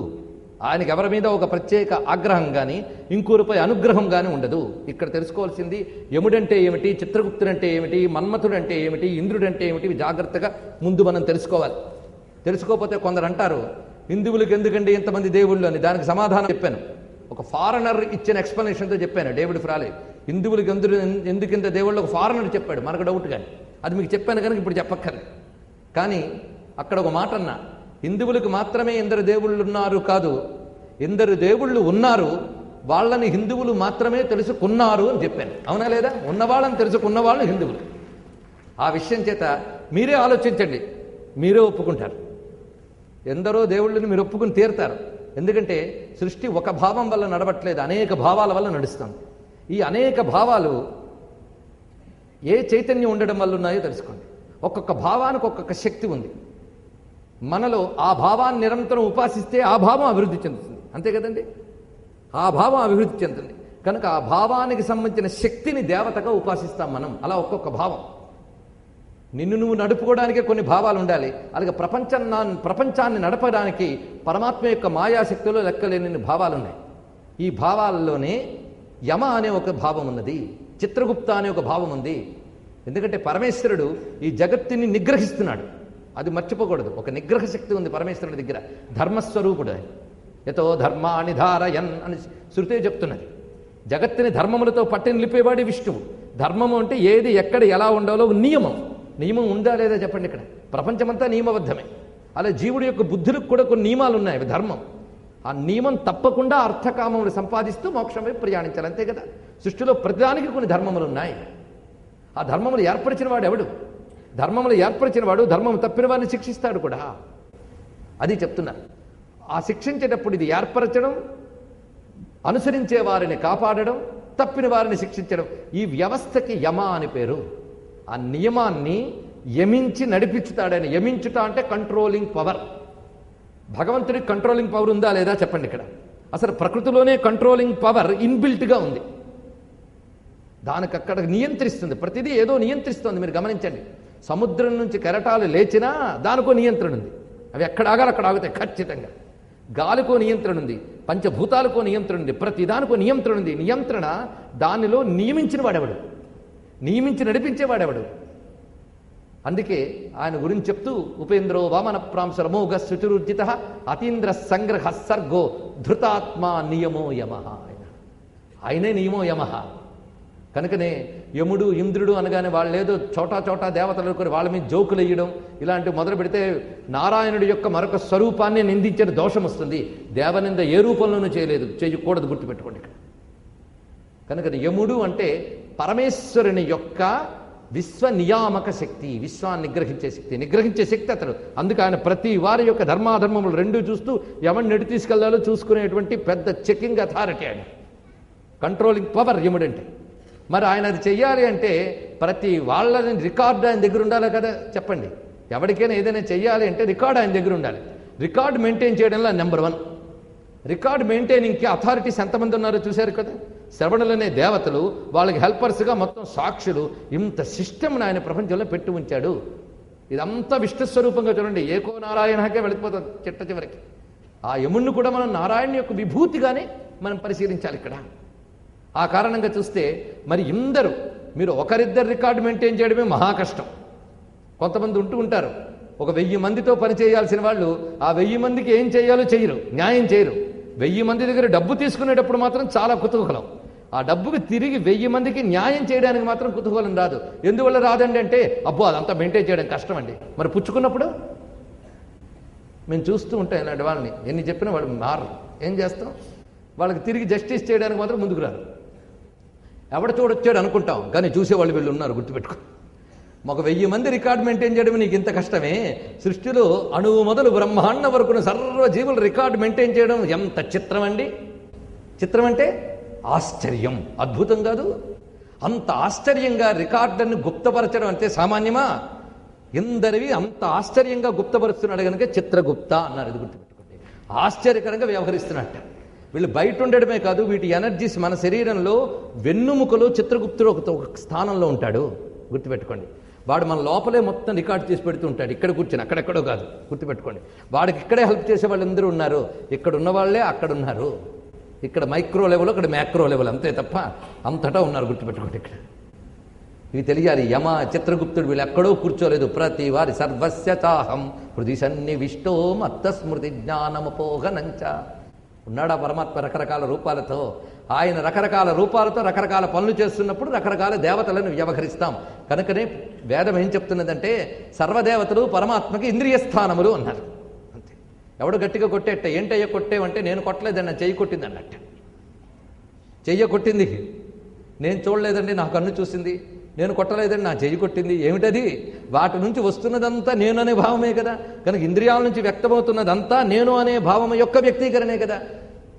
ఆయనకి ఎవరి మీద ఒక ప్రత్యేక ఆగ్రహం కానీ ఇంకోరిపై అనుగ్రహం కానీ ఉండదు. ఇక్కడ తెలుసుకోవాల్సింది యముడంటే ఏమిటి, చిత్రగుప్తుడంటే ఏమిటి, మన్మథుడంటే ఏమిటి, ఇంద్రుడంటే ఏమిటి, జాగ్రత్తగా ముందు మనం తెలుసుకోవాలి. తెలుసుకోకపోతే కొందరు అంటారు హిందువులకు ఎందుకండి ఇంతమంది దేవుళ్ళు అని. దానికి సమాధానం చెప్పాను. ఒక ఫారెనర్ ఇచ్చిన ఎక్స్ప్లెనేషన్తో చెప్పాను. డేవిడ్ ఫ్రాలే హిందువులకు ఎందుకు ఇంత దేవుళ్ళు ఒక ఫారెనర్ చెప్పాడు, మనకు డౌట్ కానీ అది మీకు చెప్పాను కనుక ఇప్పుడు చెప్పక్కర్లేదు. కానీ అక్కడ ఒక మాట అన్నా, హిందువులకు మాత్రమే ఎందరు దేవుళ్ళు ఉన్నారు కాదు, ఎందరు దేవుళ్ళు ఉన్నారు వాళ్ళని హిందువులు మాత్రమే తెలుసుకున్నారు అని చెప్పాను. అవునా లేదా? ఉన్నవాళ్ళని తెలుసుకున్న వాళ్ళు హిందువులు. ఆ విషయం చేత మీరే ఆలోచించండి, మీరే ఒప్పుకుంటారు. ఎందరో దేవుళ్ళని మీరు ఒప్పుకుని తీరుతారు. ఎందుకంటే సృష్టి ఒక భావం వల్ల నడవట్లేదు, అనేక భావాల వల్ల నడుస్తుంది. ఈ అనేక భావాలు ఏ చైతన్యం ఉండడం వల్ల ఉన్నాయో తెలుసుకోండి. ఒక్కొక్క భావానికి ఒక్కొక్క శక్తి ఉంది. మనలో ఆ భావాన్ని నిరంతరం ఉపాసిస్తే ఆ భావం అభివృద్ధి చెందుతుంది. అంతే కదండి? ఆ భావం అభివృద్ధి చెందుతుంది కనుక ఆ భావానికి సంబంధించిన శక్తిని దేవతగా ఉపాసిస్తాం మనం. అలా ఒక్కొక్క భావం. నిన్ను నువ్వు నడుపుకోవడానికే కొన్ని భావాలు ఉండాలి. అలాగే ప్రపంచాన్ని నడపడానికి పరమాత్మ యొక్క మాయాశక్తిలో లెక్కలేని భావాలు ఉన్నాయి. ఈ భావాల్లోనే యమ అనే ఒక భావం ఉన్నది, చిత్రగుప్త అనే ఒక భావం ఉంది. ఎందుకంటే పరమేశ్వరుడు ఈ జగత్తుని నిగ్రహిస్తున్నాడు, అది మర్చిపోకూడదు. ఒక నిగ్రహ శక్తి ఉంది పరమేశ్వరుడి దగ్గర, ధర్మస్వరూపుడు. యతో ధర్మాని ధారయన్ అని శృతే చెప్తున్నది. జగత్తుని ధర్మములతో పట్టి నిలిపేవాడి విష్ణువు. ధర్మము అంటే ఏది ఎక్కడ ఎలా ఉండాలో నియమం. నియమం ఉందా లేదా చెప్పండి. ఇక్కడ ప్రపంచమంతా నియమబద్ధమే. అలా జీవుడి యొక్క బుద్ధులకు కూడా కొన్ని నియమాలు ఉన్నాయి, అవి ధర్మం. ఆ నియమం తప్పకుండా అర్థకామములు సంపాదిస్తూ మోక్షం వైపు ప్రయాణించాలి. అంతే కదా? సృష్టిలో ప్రతిదానికి కొన్ని ధర్మములు ఉన్నాయి. ఆ ధర్మములు ఏర్పరిచిన వాడు ఎవడు? ధర్మములు ఏర్పరిచిన వాడు ధర్మం తప్పిన వారిని శిక్షిస్తాడు కూడా. అది చెప్తున్నారు. ఆ శిక్షించేటప్పుడు ఇది ఏర్పరచడం, అనుసరించే వారిని కాపాడడం, తప్పిన వారిని శిక్షించడం, ఈ వ్యవస్థకి యమ అని పేరు. ఆ నియమాన్ని యమించి నడిపించుతాడని. యమించుట అంటే కంట్రోలింగ్ పవర్. భగవంతుడికి కంట్రోలింగ్ పవర్ ఉందా లేదా చెప్పండి. ఇక్కడ అసలు ప్రకృతిలోనే కంట్రోలింగ్ పవర్ ఇన్బిల్ట్గా ఉంది. దానికి అక్కడ నియంత్రిస్తుంది, ప్రతిదీ ఏదో నియంత్రిస్తుంది. మీరు గమనించండి, సముద్రం నుంచి కెరటాలు లేచినా దానికో నియంత్రణ ఉంది. అవి ఎక్కడ ఆగాలి అక్కడ ఆగుతాయి ఖచ్చితంగా. గాలికో నియంత్రణ ఉంది, పంచభూతాలకో నియంత్రణ ఉంది, ప్రతిదానికో నియంత్రణ ఉంది. నియంత్రణ దానిలో నియమించిన వాడెవడు, నియమించి నడిపించేవాడెవడు? అందుకే ఆయన గురించి చెప్తూ ఉపేంద్రో వామన ప్రాంశరమోఘ శుచిరుర్జిత అతీంద్ర సంగ్రహ సర్గో ధృతాత్మ నియమో యమ. ఆయనే నియమో యమ. కనుకనే యముడు ఇంద్రుడు అనగానే వాళ్ళేదో చోటా చోటా దేవతలు వాళ్ళ మీద జోకులు వేయడం ఇలాంటివి మొదలు పెడితే నారాయణుడి యొక్క మరొక స్వరూపాన్ని నిందించిన దోషం వస్తుంది. దేవనింద ఏ రూపంలోనూ చేయకూడదు, గుర్తుపెట్టుకోండి. కనుక యముడు అంటే పరమేశ్వరుని యొక్క విశ్వ నియామక శక్తి, విశ్వాన్ని నిగ్రహించే శక్తి అతడు. అందుకు ఆయన ప్రతి వారి యొక్క ధర్మాధర్మములు రెండూ చూస్తూ ఎవరిని ఎటు తీసుకెళ్లాలో చూసుకునేటువంటి పెద్ద చెకింగ్ అథారిటీ ఆయన, కంట్రోలింగ్ పవర్ యముడంటే. మరి ఆయన అది చెయ్యాలి అంటే ప్రతి వాళ్ళని రికార్డు ఆయన దగ్గర ఉండాలి కదా. చెప్పండి, ఎవరికైనా ఏదైనా చెయ్యాలి అంటే రికార్డు ఆయన దగ్గర ఉండాలి. రికార్డు మెయింటైన్ చేయడంలో నెంబర్ 1. రికార్డు మెయింటైనింగ్కి అథారిటీస్ ఎంతమంది ఉన్నారో చూశారు కదా. శ్రవణులనే దేవతలు, వాళ్ళకి హెల్పర్స్గా మొత్తం సాక్షులు, ఇంత సిస్టమ్ని ఆయన ప్రపంచంలో పెట్టి ఉంచాడు. ఇదంతా విష్ణుస్వరూపంగా చూడండి, ఏకో నారాయణకే వెళ్ళిపోతుంది చిట్ట చివరికి. ఆ యముణ్ణి కూడా మనం నారాయణ యొక్క విభూతిగానే మనం పరిశీలించాలి ఇక్కడ. ఆ కారణంగా చూస్తే మరి ఇందరూ మీరు ఒకరిద్దరు రికార్డు మెయింటైన్ చేయడమే మహా కష్టం. కొంతమంది ఉంటారు, ఒక 1000 మందితో పని చేయాల్సిన వాళ్ళు ఆ 1000 మందికి ఏం చేయాలో చేయరు, న్యాయం చేయరు. 1000 మంది దగ్గర డబ్బు తీసుకునేటప్పుడు మాత్రం చాలా కుతూహలం. ఆ డబ్బుకి తిరిగి 1000 మందికి న్యాయం చేయడానికి మాత్రం కుతూహలం రాదు. ఎందువల్ల రాదండి అంటే, అబ్బో అదంతా మెయింటైన్ చేయడం కష్టం అండి. మరి పుచ్చుకున్నప్పుడు మేము చూస్తూ ఉంటాం ఇలాంటి వాళ్ళని, ఎన్ని చెప్పినా వాళ్ళు మారరు. ఏం చేస్తాం, వాళ్ళకి తిరిగి జస్టిస్ చేయడానికి మాత్రం ముందుకు రారు. ఎవడ చూడొచ్చాడు అనుకుంటాం, కానీ చూసేవాళ్ళు వీళ్ళు ఉన్నారు, గుర్తుపెట్టుకో. ఒక 1000 మంది రికార్డు మెయింటైన్ చేయడం నీకు ఇంత కష్టమే, సృష్టిలో అణువు మొదలు బ్రహ్మాండ వరకున్న సర్వ జీవులు రికార్డు మెయింటైన్ చేయడం ఎంత చిత్రం అండి. చిత్రం అంటే ఆశ్చర్యం, అద్భుతం కాదు. అంత ఆశ్చర్యంగా రికార్డుని గుప్తపరచడం అంటే సామాన్యమా? ఇందరివి అంత ఆశ్చర్యంగా గుప్తపరుస్తున్నాడు కనుక చిత్రగుప్త అన్నారు. ఇది గుర్తుపెట్టుకోండి. ఆశ్చర్యకరంగా వ్యవహరిస్తున్నట్ట. వీళ్ళు బయట ఉండడమే కాదు, వీటి ఎనర్జీస్ మన శరీరంలో వెన్నుముకలో చిత్రగుప్తుడు ఒక స్థానంలో ఉంటాడు, గుర్తుపెట్టుకోండి. వాడు మన లోపలే మొత్తం రికార్డ్ చేసి పెడుతూ ఉంటాడు. ఇక్కడ కూర్చొని, అక్కడెక్కడో కాదు, గుర్తుపెట్టుకోండి. వాడికి ఇక్కడే హెల్ప్ చేసే వాళ్ళు అందరూ ఉన్నారు. ఇక్కడ ఉన్న వాళ్ళే అక్కడ ఉన్నారు. ఇక్కడ మైక్రో లెవెల్, అక్కడ మ్యాక్రో లెవెల్, అంతే తప్ప అంతటా ఉన్నారు, గుర్తుపెట్టుకోండి. ఇక్కడ ఇవి తెలియాలి. యమ చిత్రగుప్తుడు వీళ్ళు ఎక్కడో కూర్చోలేదు. ప్రతి వారి సర్వస్య చాహం హృది సన్నివిష్టో మత్త స్మృతి జ్ఞానమపోహనంచ. ఉన్నాడా పరమాత్మ రకరకాల రూపాలతో. ఆయన రకరకాల రూపాలతో రకరకాల పనులు చేస్తున్నప్పుడు రకరకాల దేవతలను వ్యవహరిస్తాం. కనుకనే వేదం ఏం చెప్తున్నదంటే సర్వదేవతలు పరమాత్మకి ఇంద్రియ స్థానములు అన్నారు. అంతే. ఎవడు గట్టిగా కొట్టేట, ఏంటయ్య కొట్టేవంటే నేను కొట్టలేదండి, నా చెయ్యి కొట్టింది అన్నట్టు. చెయ్య కొట్టింది, నేను చూడలేదండి, నా కన్ను చూసింది. నేను కొట్టలేదండి, నా చెయ్యి కొట్టింది. ఏమిటది? వాటి నుంచి వస్తున్నదంతా నేను అనే భావమే కదా. కనుక ఇంద్రియాల నుంచి వ్యక్తమవుతున్నదంతా నేను అనే భావం యొక్క వ్యక్తీకరణే కదా.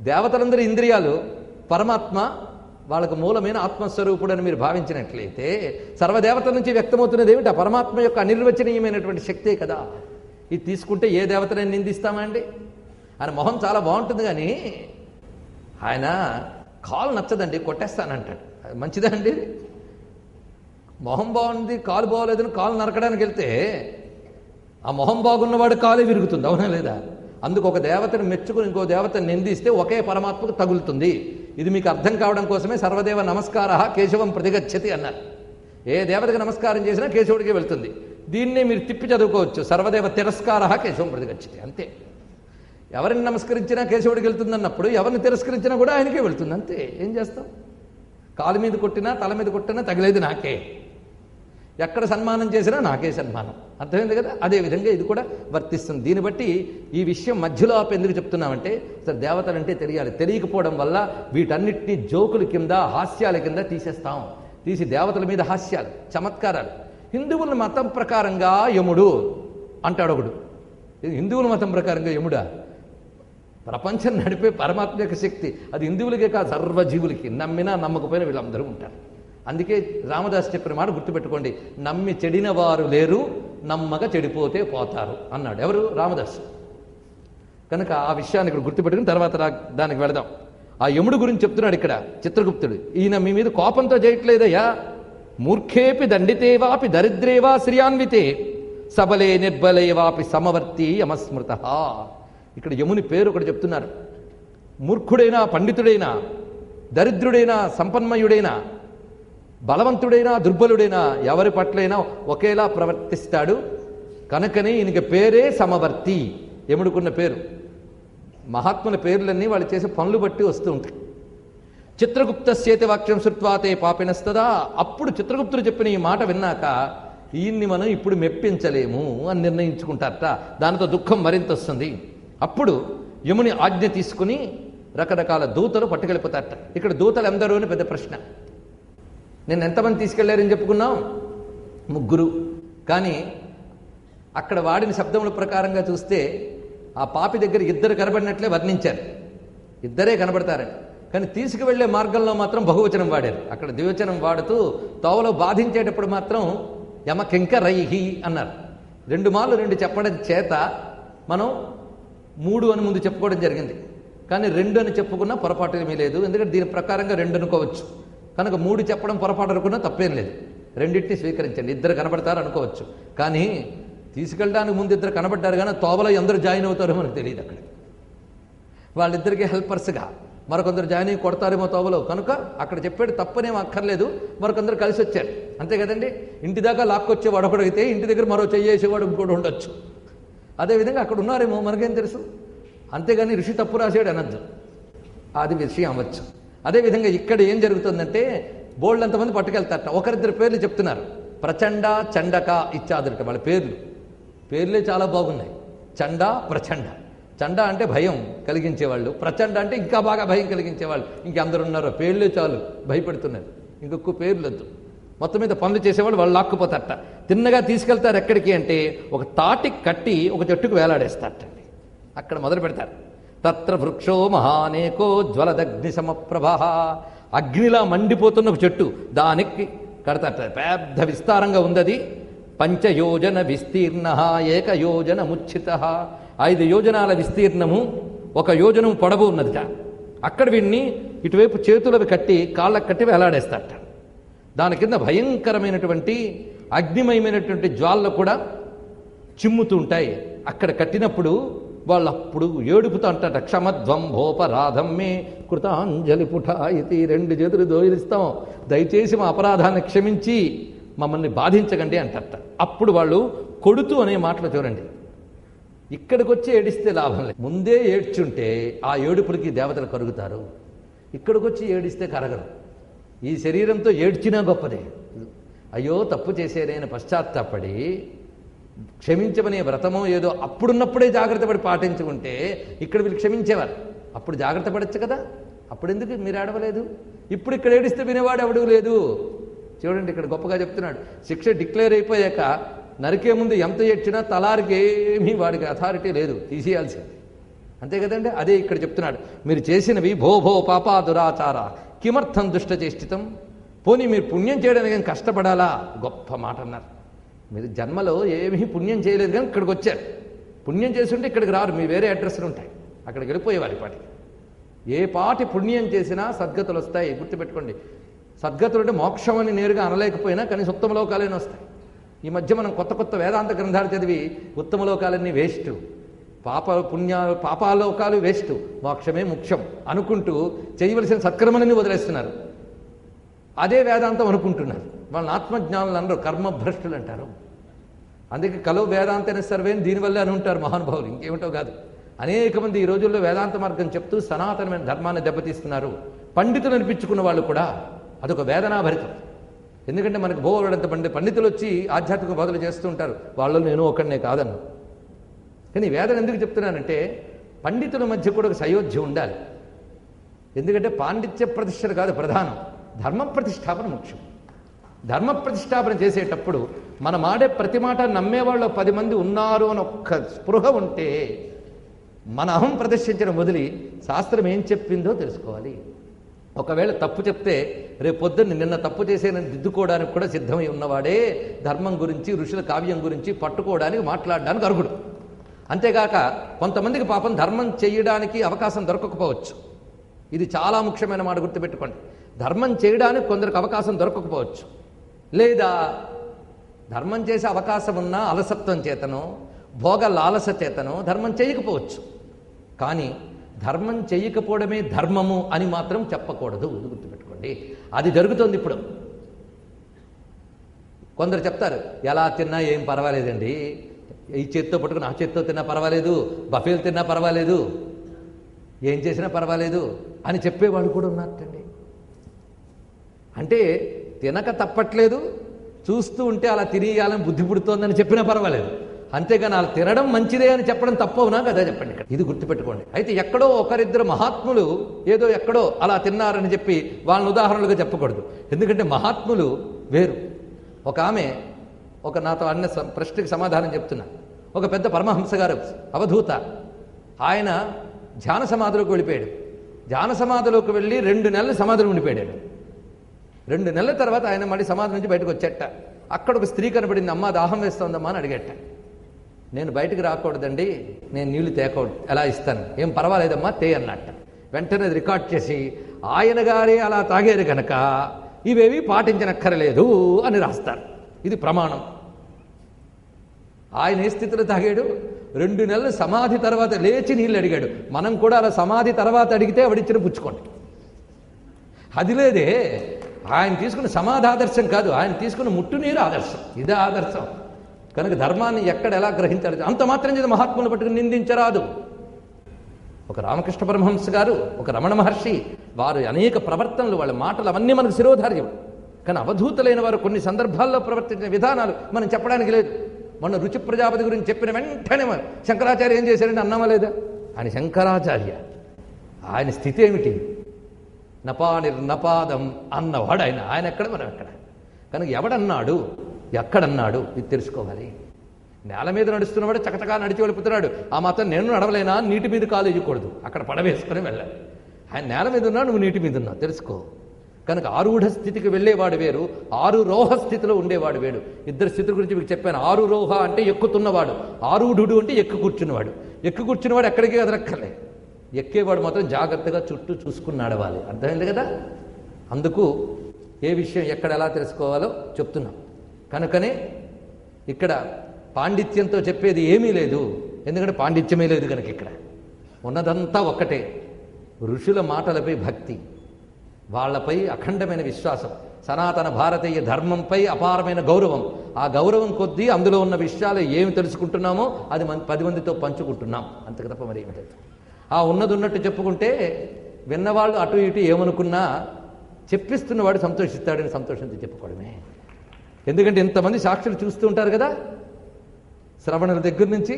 దేవతలందరూ ఇంద్రియాలు, పరమాత్మ వాళ్ళకు మూలమైన ఆత్మస్వరూపుడు అని మీరు భావించినట్లయితే సర్వదేవతల నుంచి వ్యక్తమవుతున్నది ఏమిటి? ఆ పరమాత్మ యొక్క అనిర్వచనీయమైనటువంటి శక్తే కదా. ఇది తీసుకుంటే ఏ దేవతని నిందిస్తామా అండి? ఆయన మొహం చాలా బాగుంటుంది, కానీ ఆయన కాలు నచ్చదండి, కొట్టేస్తానంటాడు. మంచిదా అండి? మొహం బాగుంది, కాలు బాగోలేదని కాలు నరకడానికి వెళ్తే ఆ మొహం బాగున్నవాడు కాలే విరుగుతుంది, అవునా లేదా? అందుకు ఒక దేవతను మెచ్చుకుని ఇంకో దేవతను నిందిస్తే ఒకే పరమాత్మకు తగులుతుంది. ఇది మీకు అర్థం కావడం కోసమే సర్వదేవ నమస్కార కేశవం ప్రతిగచ్చతి అన్నారు. ఏ దేవతకి నమస్కారం చేసినా కేశవుడికే వెళ్తుంది. దీన్నే మీరు తిప్పి చదువుకోవచ్చు, సర్వదేవ తిరస్కార కేశవం ప్రతిగచ్చతి. అంతే. ఎవరిని నమస్కరించినా కేశవుడికి వెళ్తుంది అన్నప్పుడు ఎవరిని తిరస్కరించినా కూడా ఆయనకే వెళ్తుంది. అంతే. ఏం చేస్తాం? కాలు మీద కొట్టినా తల మీద కొట్టినా తగిలేది నాకే, ఎక్కడ సన్మానం చేసినా నాకే సన్మానం. అర్థమైంది కదా? అదేవిధంగా ఇది కూడా వర్తిస్తుంది. దీన్ని బట్టి ఈ విషయం మధ్యలో ఆపి ఎందుకు చెప్తున్నామంటే అసలు దేవతలంటే తెలియాలి. తెలియకపోవడం వల్ల వీటన్నిటినీ జోకుల కింద, హాస్యాల కింద తీసేస్తాం. తీసి దేవతల మీద హాస్యాలు, చమత్కారాలు. హిందువుల మతం ప్రకారంగా యముడు అంటాడు ఒకడు. హిందువుల మతం ప్రకారంగా యముడా? ప్రపంచం నడిపే పరమాత్మ యొక్క శక్తి అది హిందువులకే కాదు, సర్వజీవులకి. నమ్మినా నమ్మకపోయినా వీళ్ళందరూ ఉంటారు. అందుకే రామదాస్ చెప్పిన మాట గుర్తుపెట్టుకోండి, నమ్మి చెడిన వారు లేరు, నమ్మక చెడిపోతే పోతారు అన్నాడు. ఎవరు? రామదాస్. కనుక ఆ విషయాన్ని ఇక్కడ గుర్తుపెట్టుకుని తర్వాత దానికి వెళదాం. ఆ యముడు గురించి చెప్తున్నాడు ఇక్కడ చిత్రగుప్తుడు. ఈయన మీ మీద కోపంతో చేయట్లేదయ్యా. మూర్ఖేపి దండితేవాపి దరిద్రేవా శ్రియాన్వితే సబలే నిర్బలేవాపి సమవర్తి యమస్మృత. ఇక్కడ యముని పేరు ఒకటి చెప్తున్నారు. మూర్ఖుడైనా, పండితుడైనా, దరిద్రుడైనా, సంపన్మయుడైనా, బలవంతుడైనా దుర్బలుడైనా ఎవరి పట్లైనా ఒకేలా ప్రవర్తిస్తాడు. కనుకనే ఈయనకి పేరే సమవర్తి. యముడికున్న పేరు. మహాత్ముల పేర్లన్నీ వాళ్ళు చేసే పనులు బట్టి వస్తూ ఉంటాయి. చిత్రగుప్తస్యేతి వాక్యం శృత్వాతే పాపినస్తదా. అప్పుడు చిత్రగుప్తుడు చెప్పిన ఈ మాట విన్నాక ఈయన్ని మనం ఇప్పుడు మెప్పించలేము అని నిర్ణయించుకుంటారట. దానితో దుఃఖం మరింత వస్తుంది. అప్పుడు యముని ఆజ్ఞ తీసుకుని రకరకాల దూతలు పట్టుకెళ్ళిపోతారట. ఇక్కడ దూతలు ఎందరూ అని పెద్ద ప్రశ్న. నేను ఎంతమంది తీసుకెళ్లారని చెప్పుకున్నాం? 3. కానీ అక్కడ వాడిన శబ్దముల ప్రకారంగా చూస్తే ఆ పాపి దగ్గర 2 కనబడినట్లే వర్ణించారు. 2 కనబడతారని. కానీ తీసుకువెళ్లే మార్గంలో మాత్రం బహువచనం వాడారు. అక్కడ ద్వివచనం వాడుతూ తోవలో బాధించేటప్పుడు మాత్రం యమకింకరైహి అన్నారు. 2 మార్లు 2 చెప్పడం చేత మనం 3 అని ముందు చెప్పుకోవడం జరిగింది. కానీ 2 అని చెప్పుకున్నా పొరపాటు ఏమీ లేదు. ఎందుకంటే దీని ప్రకారంగా 2 అనుకోవచ్చు. కనుక 3 చెప్పడం పొరపాటు అనుకున్నా తప్పేం లేదు. 2 స్వీకరించండి. 2 కనబడతారు అనుకోవచ్చు. కానీ తీసుకెళ్ళడానికి ముందు 2 కనబడ్డారు. కానీ తోవలో ఎందరు జాయిన్ అవుతారో మనకు తెలియదు. అక్కడ వాళ్ళిద్దరికీ హెల్పర్స్గా మరొకందరు జాయిన్ అయ్యి కొడతారేమో తోవలో. కనుక అక్కడ చెప్పాడు తప్పనేం అక్కర్లేదు. మరొకందరు కలిసి వచ్చారు. అంతే కదండి. ఇంటి దాకా లాక్కొచ్చేవాడు ఒకడైతే ఇంటి దగ్గర మరో చెయ్యేసేవాడు ఇంకోటి ఉండొచ్చు. అదేవిధంగా అక్కడ ఉన్నారేమో మనకేం తెలుసు. అంతేగాని ఋషి తప్పు రాశాడు అనద్దు. అది విషయం అవ్వచ్చు. అదేవిధంగా ఇక్కడ ఏం జరుగుతుందంటే బోల్డ్ అంతమంది పట్టుకెళ్తారట. 1-2 పేర్లు చెప్తున్నారు. ప్రచండ, చండక ఇత్యాదులట వాళ్ళ పేర్లే చాలా బాగున్నాయి. చండ, ప్రచండ. చండ అంటే భయం కలిగించేవాళ్ళు, ప్రచండ అంటే ఇంకా బాగా భయం కలిగించేవాళ్ళు. ఇంకెందరు ఉన్నారో పేర్లే చాలు భయపెడుతున్నారు. ఇంకొక పేర్లు వద్దు. మొత్తం మీద పనులు చేసేవాళ్ళు వాళ్ళు లాక్కుపోతారట. తిన్నగా తీసుకెళ్తారు. ఎక్కడికి అంటే ఒక తాటికి కట్టి ఒక చెట్టుకు వేలాడేస్తారటండి. అక్కడ మొదలు పెడతారు. తత్ర వృక్షో మహానేకో జ్వలదగ్ని సమప్రభ. అగ్నిలా మండిపోతున్న ఒక చెట్టు, దానికి కడతారట. పెద్ద విస్తారంగా ఉంది. 5 యోజన విస్తీర్ణ ఏకయోజన ముచ్చిత. 5 యోజనాల విస్తీర్ణము, 1 యోజనం పొడవు ఉన్నదిట. అక్కడ వీడిని ఇటువైపు చేతులకు కట్టి కాళ్ళకు కట్టి వేలాడేస్తారట. దాని కింద భయంకరమైనటువంటి అగ్నిమయమైనటువంటి జ్వాలలు కూడా చిమ్ముతూ ఉంటాయి. అక్కడ కట్టినప్పుడు వాళ్ళు అప్పుడు ఏడుపుతూ అంటారట. క్షమధ్వంభోపరాధం మే కృతాంజలి పుఠ ఇది. 2 చేతులు దోయిలిస్తాం, దయచేసి మా అపరాధాన్ని క్షమించి మమ్మల్ని బాధించకండి అంటారట. అప్పుడు వాళ్ళు కొడుతూ అనే మాటలు చూడండి. ఇక్కడికి వచ్చి ఏడిస్తే లాభం లేదు. ముందే ఏడ్చుంటే ఆ ఏడుపులకి దేవతలు కరుగుతారు. ఇక్కడికి వచ్చి ఏడిస్తే కరగరు. ఈ శరీరంతో ఏడ్చినా గొప్పదే. అయ్యో తప్పు చేసేదైనా పశ్చాత్తాపడి క్షమించమనే వ్రతమో ఏదో అప్పుడున్నప్పుడే జాగ్రత్త పడి పాటించుకుంటే ఇక్కడ వీళ్ళు క్షమించేవారు. అప్పుడు జాగ్రత్త పడచ్చు కదా. అప్పుడు ఎందుకు మీరు ఏడవలేదు? ఇప్పుడు ఇక్కడ ఏడిస్తే వినేవాడు ఎవడూ లేదు. చూడండి ఇక్కడ గొప్పగా చెప్తున్నాడు. శిక్ష డిక్లేర్ అయిపోయాక నరికే ముందు ఎంత ఏడ్చినా తలారికి ఏమీ వాడికి అథారిటీ లేదు, తీసేయాల్సింది. అంతే కదండి. అదే ఇక్కడ చెప్తున్నాడు. మీరు చేసినవి భో పాపా దురాచార కిమర్థం దుష్టచేష్టితం. పోనీ మీరు పుణ్యం చేయడానికి ఏం కష్టపడాలా? గొప్ప మాట అన్నారు. మీరు జన్మలో ఏమీ పుణ్యం చేయలేదు కానీ ఇక్కడికి వచ్చారు. పుణ్యం చేస్తుంటే ఇక్కడికి రారు. మీ వేరే అడ్రస్లు ఉంటాయి, అక్కడికి వెళ్ళిపోయేవారి పాటికి. ఏ పాటి పుణ్యం చేసినా సద్గతులు వస్తాయి. గుర్తుపెట్టుకోండి. సద్గతులు అంటే మోక్షం అని నేరుగా అనలేకపోయినా కానీ ఉత్తమ లోకాలైనా వస్తాయి. ఈ మధ్య మనం కొత్త వేదాంత గ్రంథాలు చదివి ఉత్తమ లోకాలన్నీ వేస్ట్, పాపాలోకాలు వేస్ట్, మోక్షమే ముఖ్యం అనుకుంటూ చేయవలసిన సత్కర్మలన్నీ వదిలేస్తున్నారు. అదే వేదాంతం అనుకుంటున్నారు. వాళ్ళని ఆత్మజ్ఞానులు అనరు, కర్మభ్రష్టులు అంటారు. అందుకే కలో వేదాంతైన సర్వేని దీనివల్లే అని ఉంటారు మహానుభావులు, ఇంకేమిటో కాదు. అనేక మంది ఈ రోజుల్లో వేదాంత మార్గం చెప్తూ సనాతనమైన ధర్మాన్ని దెబ్బతీస్తున్నారు. పండితులు అనిపించుకున్న వాళ్ళు కూడా అదొక వేదనాభరితం. ఎందుకంటే మనకు బోవడంత పండితులు వచ్చి ఆధ్యాత్మిక బోధలు చేస్తూ ఉంటారు. వాళ్ళు నేను ఒకడినే కాదన్ను. కానీ వేదన ఎందుకు చెప్తున్నానంటే పండితుల మధ్య కూడా ఒక సయోధ్య ఉండాలి. ఎందుకంటే పాండిత్య ప్రతిష్టలు కాదు ప్రధానం, ధర్మ ప్రతిష్టాపన ముఖ్యం. ధర్మ ప్రతిష్టాపన చేసేటప్పుడు మనం ఆడే ప్రతి మాట నమ్మేవాళ్ళు 10 మంది ఉన్నారు అని ఒక్క స్పృహ ఉంటే మన అహం ప్రదర్శించడం వదిలి శాస్త్రం ఏం చెప్పిందో తెలుసుకోవాలి. ఒకవేళ తప్పు చెప్తే రేపు పొద్దున్న నిన్న తప్పు చేసేనని దిద్దుకోవడానికి కూడా సిద్ధమై ఉన్నవాడే ధర్మం గురించి ఋషుల కావ్యం గురించి పట్టుకోవడానికి మాట్లాడడానికి అర్హుడు. అంతేగాక కొంతమందికి పాపం ధర్మం చేయడానికి అవకాశం దొరకకపోవచ్చు. ఇది చాలా ముఖ్యమైన మాట, గుర్తుపెట్టుకోండి. ధర్మం చేయడానికి కొందరికి అవకాశం దొరకకపోవచ్చు, లేదా ధర్మం చేసే అవకాశం ఉన్న అలసత్వం చేతనో భోగ లాలస చేతనో ధర్మం చేయకపోవచ్చు. కానీ ధర్మం చేయకపోవడమే ధర్మము అని మాత్రం చెప్పకూడదు, గుర్తుపెట్టుకోండి. అది జరుగుతుంది ఇప్పుడు. కొందరు చెప్తారు, ఎలా తిన్నా ఏం పర్వాలేదండి, ఈ చేత్తో పట్టుకుని ఆ చేత్తో తిన్నా పర్వాలేదు, బఫేలు తిన్నా పర్వాలేదు, ఏం చేసినా పర్వాలేదు అని చెప్పేవాళ్ళు కూడా ఉన్నారండి. అంటే తినక తప్పట్లేదు, చూస్తూ ఉంటే అలా తినేయాలని బుద్ధి పుడుతోందని చెప్పినా పర్వాలేదు, అంతేగాని అలా తినడం మంచిదే అని చెప్పడం తప్పవునా కదా చెప్పండి. ఇక్కడ ఇది గుర్తుపెట్టుకోండి. అయితే ఎక్కడో ఒకరిద్దరు మహాత్ములు ఏదో ఎక్కడో అలా తిన్నారని చెప్పి వాళ్ళని ఉదాహరణలుగా చెప్పకూడదు. ఎందుకంటే మహాత్ములు వేరు. ఒక ఆమె నాతో అన్న ప్రశ్నకి సమాధానం చెప్తున్నా. ఒక పెద్ద పరమహంస గారు అవధూత, ఆయన ధ్యాన సమాధిలోకి వెళ్ళిపోయాడు. ధ్యాన సమాధిలోకి వెళ్ళి 2 నెలలు సమాధిలో ఉండిపోయాడు. 2 నెలల తర్వాత ఆయన మళ్ళీ సమాధి నుంచి బయటకు వచ్చేట. అక్కడ ఒక స్త్రీ కనబడింది. అమ్మ దాహం వేస్తోందమ్మా అని అడిగేట. నేను బయటకు రాకూడదండి, నేను నీళ్లు తేకూడదు, ఎలా ఇస్తాను, ఏం పర్వాలేదమ్మా తే అన్నట్ట. వెంటనే రికార్డ్ చేసి ఆయన గారే అలా తాగారు కనుక ఇవేవి పాటించనక్కరలేదు అని రాస్తారు. ఇది ప్రమాణం. ఆయన ఏ స్థితిలో తాగాడు? 2 నెలలు సమాధి తర్వాత లేచి నీళ్ళు అడిగాడు. మనం కూడా అలా సమాధి తర్వాత అడిగితే ఆవిడిచ్చిన పుచ్చుకోండి. అది లేదే. ఆయన తీసుకున్న సమాధి ఆదర్శం కాదు, ఆయన తీసుకున్న ముట్టునీరు ఆదర్శం. ఇదే ఆదర్శం. కనుక ధర్మాన్ని ఎక్కడ ఎలా గ్రహించాలి, అంత మాత్రం చేత మహాత్ములు పట్టుకుని నిందించరాదు. ఒక రామకృష్ణ పరమహంస గారు, ఒక రమణ మహర్షి, వారు అనేక ప్రవర్తనలు, వాళ్ళ మాటలు అవన్నీ మనకు శిరోధార్యం. కానీ అవధూతులైన వారు కొన్ని సందర్భాల్లో ప్రవర్తించిన విధానాలు మనం చెప్పడానికి లేదు. మొన్న రుచి ప్రజాపతి గురించి చెప్పిన వెంటనే శంకరాచార్య ఏం చేశారంటే అన్నామా లేదా? ఆయన శంకరాచార్య, ఆయన స్థితి ఏమిటి? నపానిర్నపాదం అన్నవాడు ఆయన. ఆయన ఎక్కడ, మనం ఎక్కడ? కనుక ఎవడన్నాడు, ఎక్కడన్నాడు ఇది తెలుసుకోవాలి. నేల మీద నడుస్తున్నవాడు చకచకా నడిచి వెళ్ళిపోతున్నాడు. ఆ మాత్రం నేను నడవలేనా? నీటి మీద కాలు వేయకూడదు, అక్కడ పడవేసుకుని వెళ్ళాలి. ఆయన నేల మీద ఉన్నాడు, నువ్వు నీటి మీద ఉన్నావు, తెలుసుకో. కనుక ఆరూఢ స్థితికి వెళ్ళేవాడు వేరు, ఆరురోహ స్థితిలో ఉండేవాడు వేరు. 2 స్థితుల గురించి మీకు చెప్పాను. ఆరురోహ అంటే ఎక్కుతున్నవాడు, ఆరూఢుడు అంటే ఎక్కు కూర్చున్నవాడు. ఎక్కు కూర్చున్నవాడు ఎక్కడికి కదలక్కర్లే, ఎక్కేవాడు మాత్రం జాగ్రత్తగా చుట్టూ చూసుకుని నడవాలి. అర్థమైంది కదా? అందుకు ఏ విషయం ఎక్కడ ఎలా తెలుసుకోవాలో చెప్తున్నాం. కనుకనే ఇక్కడ పాండిత్యంతో చెప్పేది ఏమీ లేదు. ఎందుకంటే పాండిత్యమే లేదు కనుక ఇక్కడ ఉన్నదంతా ఒక్కటే. ఋషుల మాటలపై భక్తి, వాళ్లపై అఖండమైన విశ్వాసం, సనాతన భారతీయ ధర్మంపై అపారమైన గౌరవం. ఆ గౌరవం కొద్దీ అందులో ఉన్న విషయాలు ఏమి తెలుసుకుంటున్నామో అది 10 మందితో పంచుకుంటున్నాం. అంతకు తప్ప మరి ఏమి లేదు. ఆ ఉన్నది ఉన్నట్టు చెప్పుకుంటే విన్నవాళ్ళు అటు ఇటు ఏమనుకున్నా చెప్పిస్తున్నవాడు సంతోషిస్తాడని సంతోషంతో చెప్పుకోవడమే. ఎందుకంటే ఇంతమంది సాక్షులు చూస్తూ ఉంటారు కదా శ్రవణుల దగ్గర నుంచి.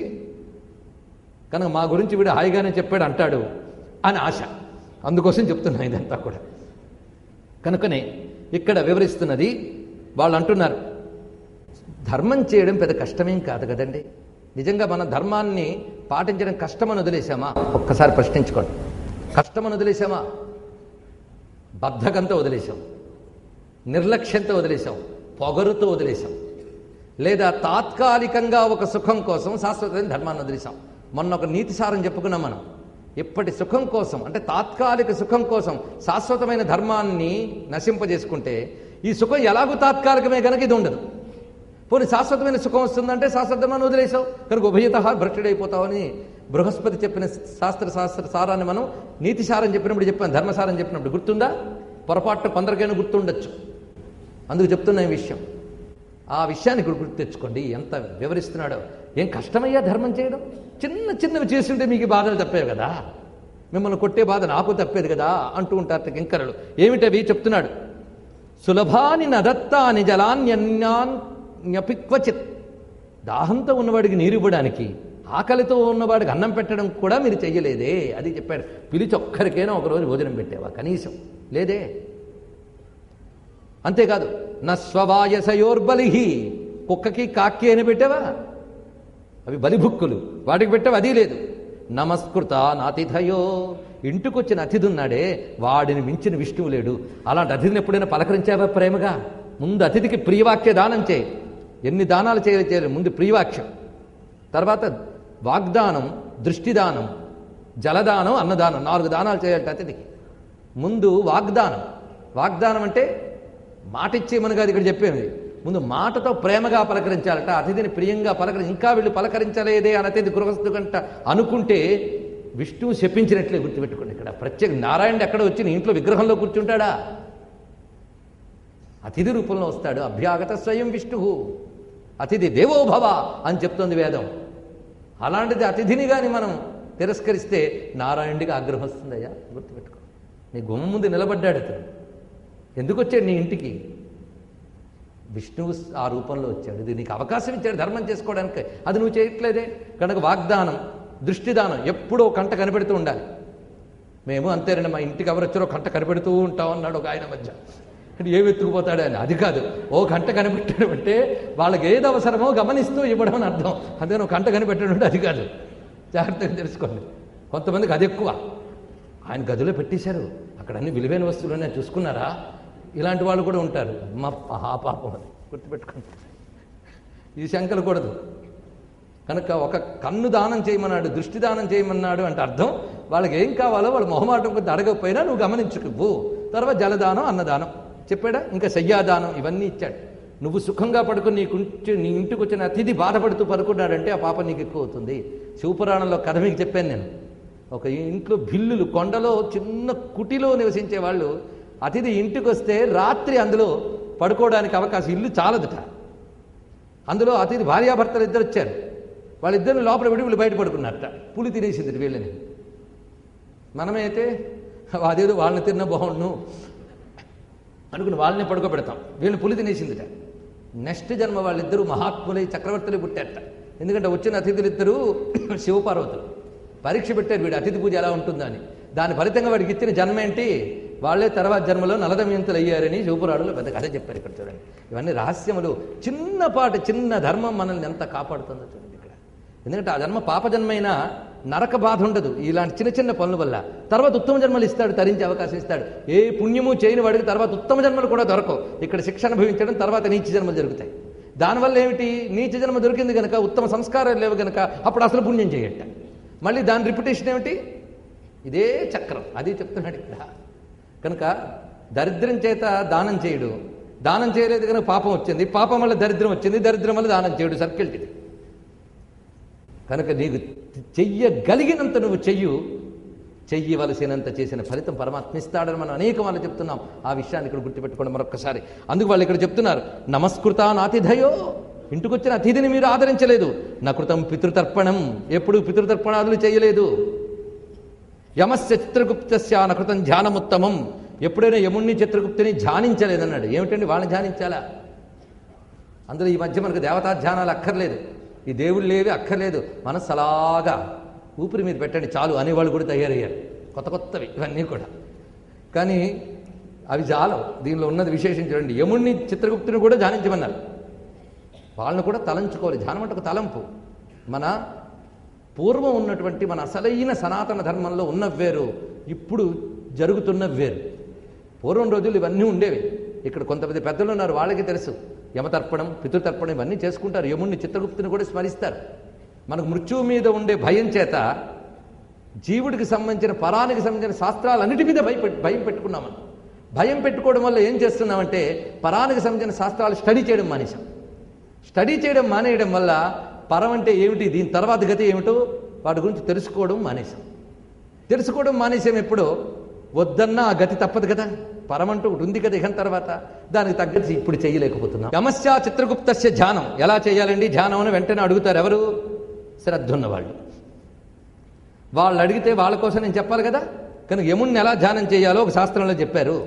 కనుక మా గురించి వీడు హాయిగానే చెప్పాడు అంటాడు అని ఆశ. అందుకోసం చెప్తున్నా ఇదంతా కూడా. కనుకనే ఇక్కడ వివరిస్తున్నది, వాళ్ళు అంటున్నారు ధర్మం చేయడం పెద్ద కష్టమేం కాదు కదండి. నిజంగా మన ధర్మాన్ని పాటించడం కష్టమని వదిలేసామా? ఒక్కసారి ప్రశ్నించుకోండి. కష్టమని వదిలేసామా? బద్ధకంతో వదిలేసాం, నిర్లక్ష్యంతో వదిలేసాం, పొగరుతో వదిలేసాం, లేదా తాత్కాలికంగా ఒక సుఖం కోసం శాశ్వతమైన ధర్మాన్ని వదిలేసాం. మొన్న ఒక నీతిసారం చెప్పుకున్నాం మనం. ఇప్పటి సుఖం కోసం, అంటే తాత్కాలిక సుఖం కోసం శాశ్వతమైన ధర్మాన్ని నశింపజేసుకుంటే ఈ సుఖం ఎలాగూ తాత్కాలికమే కనుక ఇది ఉండదు. పోనీ శాశ్వతమైన సుఖం వస్తుందంటే శాశ్వత ధర్మాన్ని వదిలేసావు కనుక ఉభయత భ్రష్టుడైపోతావని బృహస్పతి చెప్పిన శాస్త్ర సారాన్ని మనం నీతిసారం చెప్పినప్పుడు చెప్పాను, ధర్మసారం చెప్పినప్పుడు గుర్తుందా? పొరపాటు కొందరికైనా గుర్తుండొచ్చు, అందుకు చెప్తున్న ఈ విషయం. ఆ విషయాన్ని ఇప్పుడు గుర్తు తెచ్చుకోండి. ఎంత వివరిస్తున్నాడో. ఏం కష్టమయ్యా ధర్మం చేయడం? చిన్న చిన్నవి చేస్తుంటే మీకు బాధలు తప్పేవి కదా, మిమ్మల్ని కొట్టే బాధ నాకు తప్పేది కదా అంటూ ఉంటారు కింకరులు. ఏమిటవి చెప్తున్నాడు. సులభాని నదత్తాని జలాన్యన్యాన్యపిక్వచిత్. దాహంతో ఉన్నవాడికి నీరు ఇవ్వడానికి, ఆకలితో ఉన్నవాడికి అన్నం పెట్టడం కూడా మీరు చెయ్యలేదే. అది చెప్పాడు. పిలిచి ఒక్కరికైనా ఒకరోజు భోజనం పెట్టేవా? కనీసం లేదే. అంతేకాదు, నస్వవాయసయోర్బలి. కుక్కకి కాకి అని పెట్టావా? అవి బలిభుక్కులు, వాటికి పెట్టావు, అది లేదు. నమస్కృత నాతిథయో. ఇంటికొచ్చిన అతిథి ఉన్నాడే వాడిని మించిన విష్ణువు లేడు. అలాంటి అతిథిని ఎప్పుడైనా పలకరించావా ప్రేమగా? ముందు అతిథికి ప్రియవాక్య దానం చేయి. ఎన్ని దానాలు చేయాలి? ముందు ప్రియవాక్యం, తర్వాత వాగ్దానం, దృష్టిదానం, జలదానం, అన్నదానం, 4 దానాలు చేయాలి అతిథికి. ముందు వాగ్దానం. వాగ్దానం అంటే మాట ఇచ్చేయమని కాదు ఇక్కడ చెప్పేది. ముందు మాటతో ప్రేమగా పలకరించాలట. అతిథిని ప్రియంగా ఇంకా వీళ్ళు పలకరించలేదే అని అతిథి గృహస్థు కంట అనుకుంటే విష్ణువు శపించినట్లే. గుర్తుపెట్టుకోండి. ఇక్కడ ప్రత్యేక నారాయణుడు ఎక్కడ వచ్చి నీ ఇంట్లో విగ్రహంలో కూర్చుంటాడా? అతిథి రూపంలో వస్తాడు. అభ్యాగత స్వయం విష్ణువు, అతిథి దేవోభవ అని చెప్తోంది వేదం. అలాంటిది అతిథిని కానీ మనం తిరస్కరిస్తే నారాయణుడికి ఆగ్రహం వస్తుందయ్యా, గుర్తుపెట్టుకో. నీ గుమ్మ ముందు నిలబడ్డాడు అతను. ఎందుకు వచ్చాడు నీ ఇంటికి? విష్ణువు ఆ రూపంలో వచ్చాడు. ఇది నీకు అవకాశం ఇచ్చాడు ధర్మం చేసుకోవడానికి. అది నువ్వు చేయట్లేదే. కనుక వాగ్దానం, దృష్టిదానం ఎప్పుడో కంట కనిపెడుతూ ఉండాలి. మేము అంతేనండి, మా ఇంటికి ఎవరు వచ్చారో కంట కనిపెడుతూ ఉంటాం అన్నాడు ఒక ఆయన మధ్య. ఏమి ఎత్తుకుపోతాడు అని. అది కాదు, ఓ కంట కనిపెట్టడం అంటే వాళ్ళకి ఏది అవసరమో గమనిస్తూ ఇవ్వడం అని అర్థం. అదే నువ్వు కంట కనిపెట్టడం అంటే అది కాదు. జాగ్రత్తగా తెలుసుకోండి. కొంతమందికి అది ఎక్కువ. ఆయన గదిలో పెట్టేశారు, అక్కడ అన్ని విలువైన వస్తువులనే చూసుకున్నారా, ఇలాంటి వాళ్ళు కూడా ఉంటారు. మా పాపం, అది గుర్తుపెట్టుకోండి. ఈ శంకలు కూడదు. కనుక ఒక కన్ను దానం చేయమన్నాడు, దృష్టి దానం చేయమన్నాడు అంటే అర్థం వాళ్ళకి ఏం కావాలో వాళ్ళు మొహమాటం కొద్ది అడగకపోయినా నువ్వు గమనించుకువ్వు. తర్వాత జలదానం, అన్నదానం చెప్పాడా, ఇంకా శయ్యాదానం ఇవన్నీ ఇచ్చాడు. నువ్వు సుఖంగా పడుకుని నీ ఇంటికి వచ్చిన అతిథి బాధపడుతూ పడుకున్నాడంటే ఆ పాపం నీకు ఎక్కువ అవుతుంది. శివపురాణంలో కథ మీకు చెప్పాను నేను. ఒక ఇంట్లో భిల్లులు, కొండలో చిన్న కుటిలో నివసించే వాళ్ళు అతిథి ఇంటికి వస్తే రాత్రి అందులో పడుకోవడానికి అవకాశం, ఇల్లు చాలదుట. అందులో అతిథి భార్యాభర్తలు ఇద్దరు వచ్చారు. వాళ్ళిద్దరిని లోపల విడి వీళ్ళు బయట పడుకున్నారట. పులి తినేసింది వీళ్ళని. మనమైతే అదేదో వాళ్ళని తిన్న బాగుండు అనుకుని వాళ్ళని పడుకోబెడతాం. వీళ్ళని పులి తినేసిందిట. నెక్స్ట్ జన్మ వాళ్ళిద్దరూ మహాత్ములై చక్రవర్తులు పుట్టారట. ఎందుకంటే వచ్చిన అతిథులు ఇద్దరూ శివపార్వతులు. పరీక్ష పెట్టారు వీడు అతిథి పూజ ఎలా ఉంటుందని. దాని ఫలితంగా వాడికి ఇచ్చిన జన్మ ఏంటి, వాళ్ళే తర్వాత జన్మలో నలదమయంతులు అయ్యారని శివపురాణంలో పెద్ద కథ చెప్పారు. ఇక్కడ చూడండి, ఇవన్నీ రహస్యములు. చిన్నపాటి చిన్న ధర్మం మనల్ని ఎంత కాపాడుతుందో చూడండి ఇక్కడ. ఎందుకంటే ఆ జన్మ పాపజన్మైనా నరక బాధ ఉండదు ఇలాంటి చిన్న చిన్న పనుల వల్ల. తర్వాత ఉత్తమ జన్మలు ఇస్తాడు, తరించే అవకాశం ఇస్తాడు. ఏ పుణ్యము చేయని వాడికి తర్వాత ఉత్తమ జన్మలు కూడా దొరకవు. ఇక్కడ శిక్ష అనుభవించడం, తర్వాత నీచ జన్మలు జరుగుతాయి. దానివల్ల ఏమిటి, నీచ జన్మ దొరికింది కనుక, ఉత్తమ సంస్కారాలు లేవు కనుక అప్పుడు అసలు పుణ్యం చేయట. మళ్ళీ దాని రిపిటేషన్ ఏమిటి, ఇదే చక్రం. అది చెప్తున్నాడు ఇక్కడ. కనుక దరిద్రం చేత దానం చేయడు, దానం చేయలేదు కనుక పాపం వచ్చింది, పాపం వల్ల దరిద్రం వచ్చింది, దరిద్రం వల్ల దానం చేయడు. సర్కిల్ ఇది. కనుక నీకు చెయ్యగలిగినంత నువ్వు చెయ్యవలసినంత చేసిన ఫలితం పరమాత్మ ఇస్తాడని మనం అనేక వాళ్ళు చెప్తున్నాం. ఆ విషయాన్ని ఇక్కడ గుర్తుపెట్టుకోండి మరొక్కసారి. అందుకు వాళ్ళు ఇక్కడ చెప్తున్నారు, నమస్కృతానాతిథయో, ఇంటికొచ్చిన అతిథిని మీరు ఆదరించలేదు. నకృతం పితృతర్పణం, ఎప్పుడు పితృతర్పణాదులు చేయలేదు. యమస్య చిత్రగుప్తస్య నకృతం ధ్యానముత్తమం, ఎప్పుడైనా యముణ్ణి చిత్రగుప్తుని ధ్యానించలేదన్నాడు. ఏమిటండి వాళ్ళని ధ్యానించాలా? అందులో ఈ మధ్య మనకు దేవతా ధ్యానాలు అక్కర్లేదు, ఈ దేవుళ్ళు ఏవి అక్కర్లేదు. మనస్సు అలాగా ఊపిరి మీద పెట్టండి చాలు అనేవాళ్ళు కూడా తయారయ్యారు, కొత్త కొత్తవి ఇవన్నీ కూడా. కానీ అవి చాలు. దీనిలో ఉన్నది విశేషం చూడండి. యముణ్ణి చిత్రగుప్తుని కూడా ధ్యానించమన్నారు. వాళ్ళని కూడా తలంచుకోవాలి. ధ్యానం అంటే ఒక తలంపు. మన పూర్వం ఉన్నటువంటి మన అసలైన సనాతన ధర్మంలో ఉన్నవేరు, ఇప్పుడు జరుగుతున్నవేరు. పూర్వం రోజులు ఇవన్నీ ఉండేవి. ఇక్కడ కొంతమంది పెద్దలు ఉన్నారు, వాళ్ళకి తెలుసు. యమతర్పణం, పితృతర్పణం ఇవన్నీ చేసుకుంటారు. యముణ్ణి చిత్రగుప్తుని కూడా స్మరిస్తారు. మనకు మృత్యువు మీద ఉండే భయం చేత జీవుడికి సంబంధించిన పరానికి సంబంధించిన శాస్త్రాలన్నిటి మీద భయం పెట్టుకున్నాం. భయం పెట్టుకోవడం వల్ల ఏం చేస్తున్నామంటే పరానికి సంబంధించిన శాస్త్రాలు స్టడీ చేయడం మానేశాం. స్టడీ చేయడం మానేయడం వల్ల పరం అంటే ఏమిటి, దీని తర్వాత గతి ఏమిటో వాటి గురించి తెలుసుకోవడం మానేశాం. తెలుసుకోవడం మానేసాం ఎప్పుడో, వద్దన్నా ఆ గతి తప్పదు కదా. పరమంటూ ఒకటి ఉంది కదా ఇక తర్వాత, దానికి తగ్గట్టు ఇప్పుడు చేయలేకపోతున్నాం. యమస్య చిత్రగుప్తస్య ధ్యానం ఎలా చేయాలండి? ధ్యానం అని వెంటనే అడుగుతారు ఎవరు? శ్రద్ధ ఉన్నవాళ్ళు. వాళ్ళు అడిగితే వాళ్ళ కోసం నేను చెప్పాలి కదా. కనుక యముణ్ణి ఎలా ధ్యానం చేయాలో ఒక శాస్త్రంలో చెప్పారు.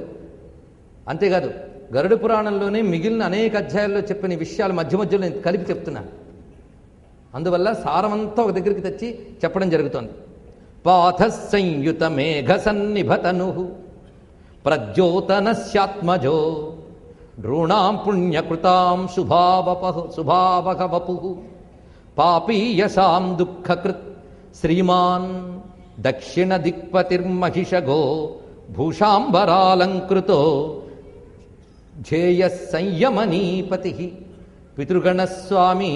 అంతేకాదు గరుడ పురాణంలోనే మిగిలిన అనేక అధ్యాయాల్లో చెప్పిన విషయాలు మధ్య మధ్యలో నేను కలిపి చెప్తున్నాను. అందువల్ల సారమంతా ఒక దగ్గరికి తెచ్చి చెప్పడం జరుగుతోంది. పాథ సంయుత మేఘ సన్నిభతను ప్రజ్యోతనస్యాత్మజో నృణాం పుణ్యకృతాం శుభావక వపు పాపీయసాం దుఃఖకృత్ శ్రీమాన్ దక్షిణ దిక్పతిర్మహిషగో భూషాంబరాలంకృతో ధ్యేయ సంయమనీపతి పితృగణస్వామి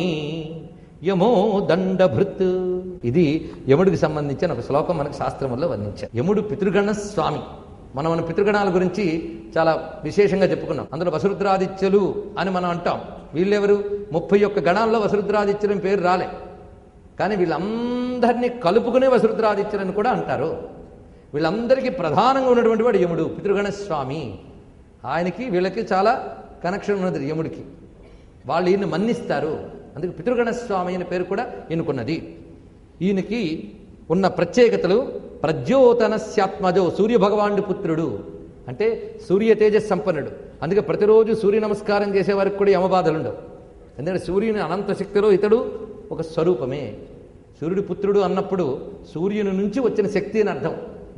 యమో దండభృత్. ఇది యముడికి సంబంధించిన ఒక శ్లోకం మనకు శాస్త్రంలో వర్ణించారు. యముడు పితృగణ స్వామి. మనం పితృగణాల గురించి చాలా విశేషంగా చెప్పుకున్నాం. అందులో వసురుద్రాదిత్యులు అని మనం అంటాం. వీళ్ళెవరు? 31 గణాల్లో వసురుద్రాదిత్యులు పేరు రాలే, కానీ వీళ్ళందరినీ కలుపుకునే వసురుద్రాదిత్యులని కూడా అంటారు. వీళ్ళందరికీ ప్రధానంగా ఉన్నటువంటి వాడు యముడు, పితృగణ స్వామి. ఆయనకి వీళ్ళకి చాలా కనెక్షన్ ఉన్నది యముడికి. వాళ్ళు ఈయన మన్నిస్తారు. అందుకే పితృగణ స్వామి అనే పేరు కూడా ఈయనకున్నది. ఈయనకి ఉన్న ప్రత్యేకతలు ప్రద్యోతనస్యాత్మజో, సూర్యభగవానుడి పుత్రుడు, అంటే సూర్య తేజస్ సంపన్నుడు. అందుకే ప్రతిరోజు సూర్య నమస్కారం చేసేవారికి కూడా యమబాధలు ఉండవు. ఎందుకంటే సూర్యుని అనంత శక్తిలో ఇతడు ఒక స్వరూపమే. సూర్యుడి పుత్రుడు అన్నప్పుడు సూర్యుని నుంచి వచ్చిన శక్తి అని అర్థం.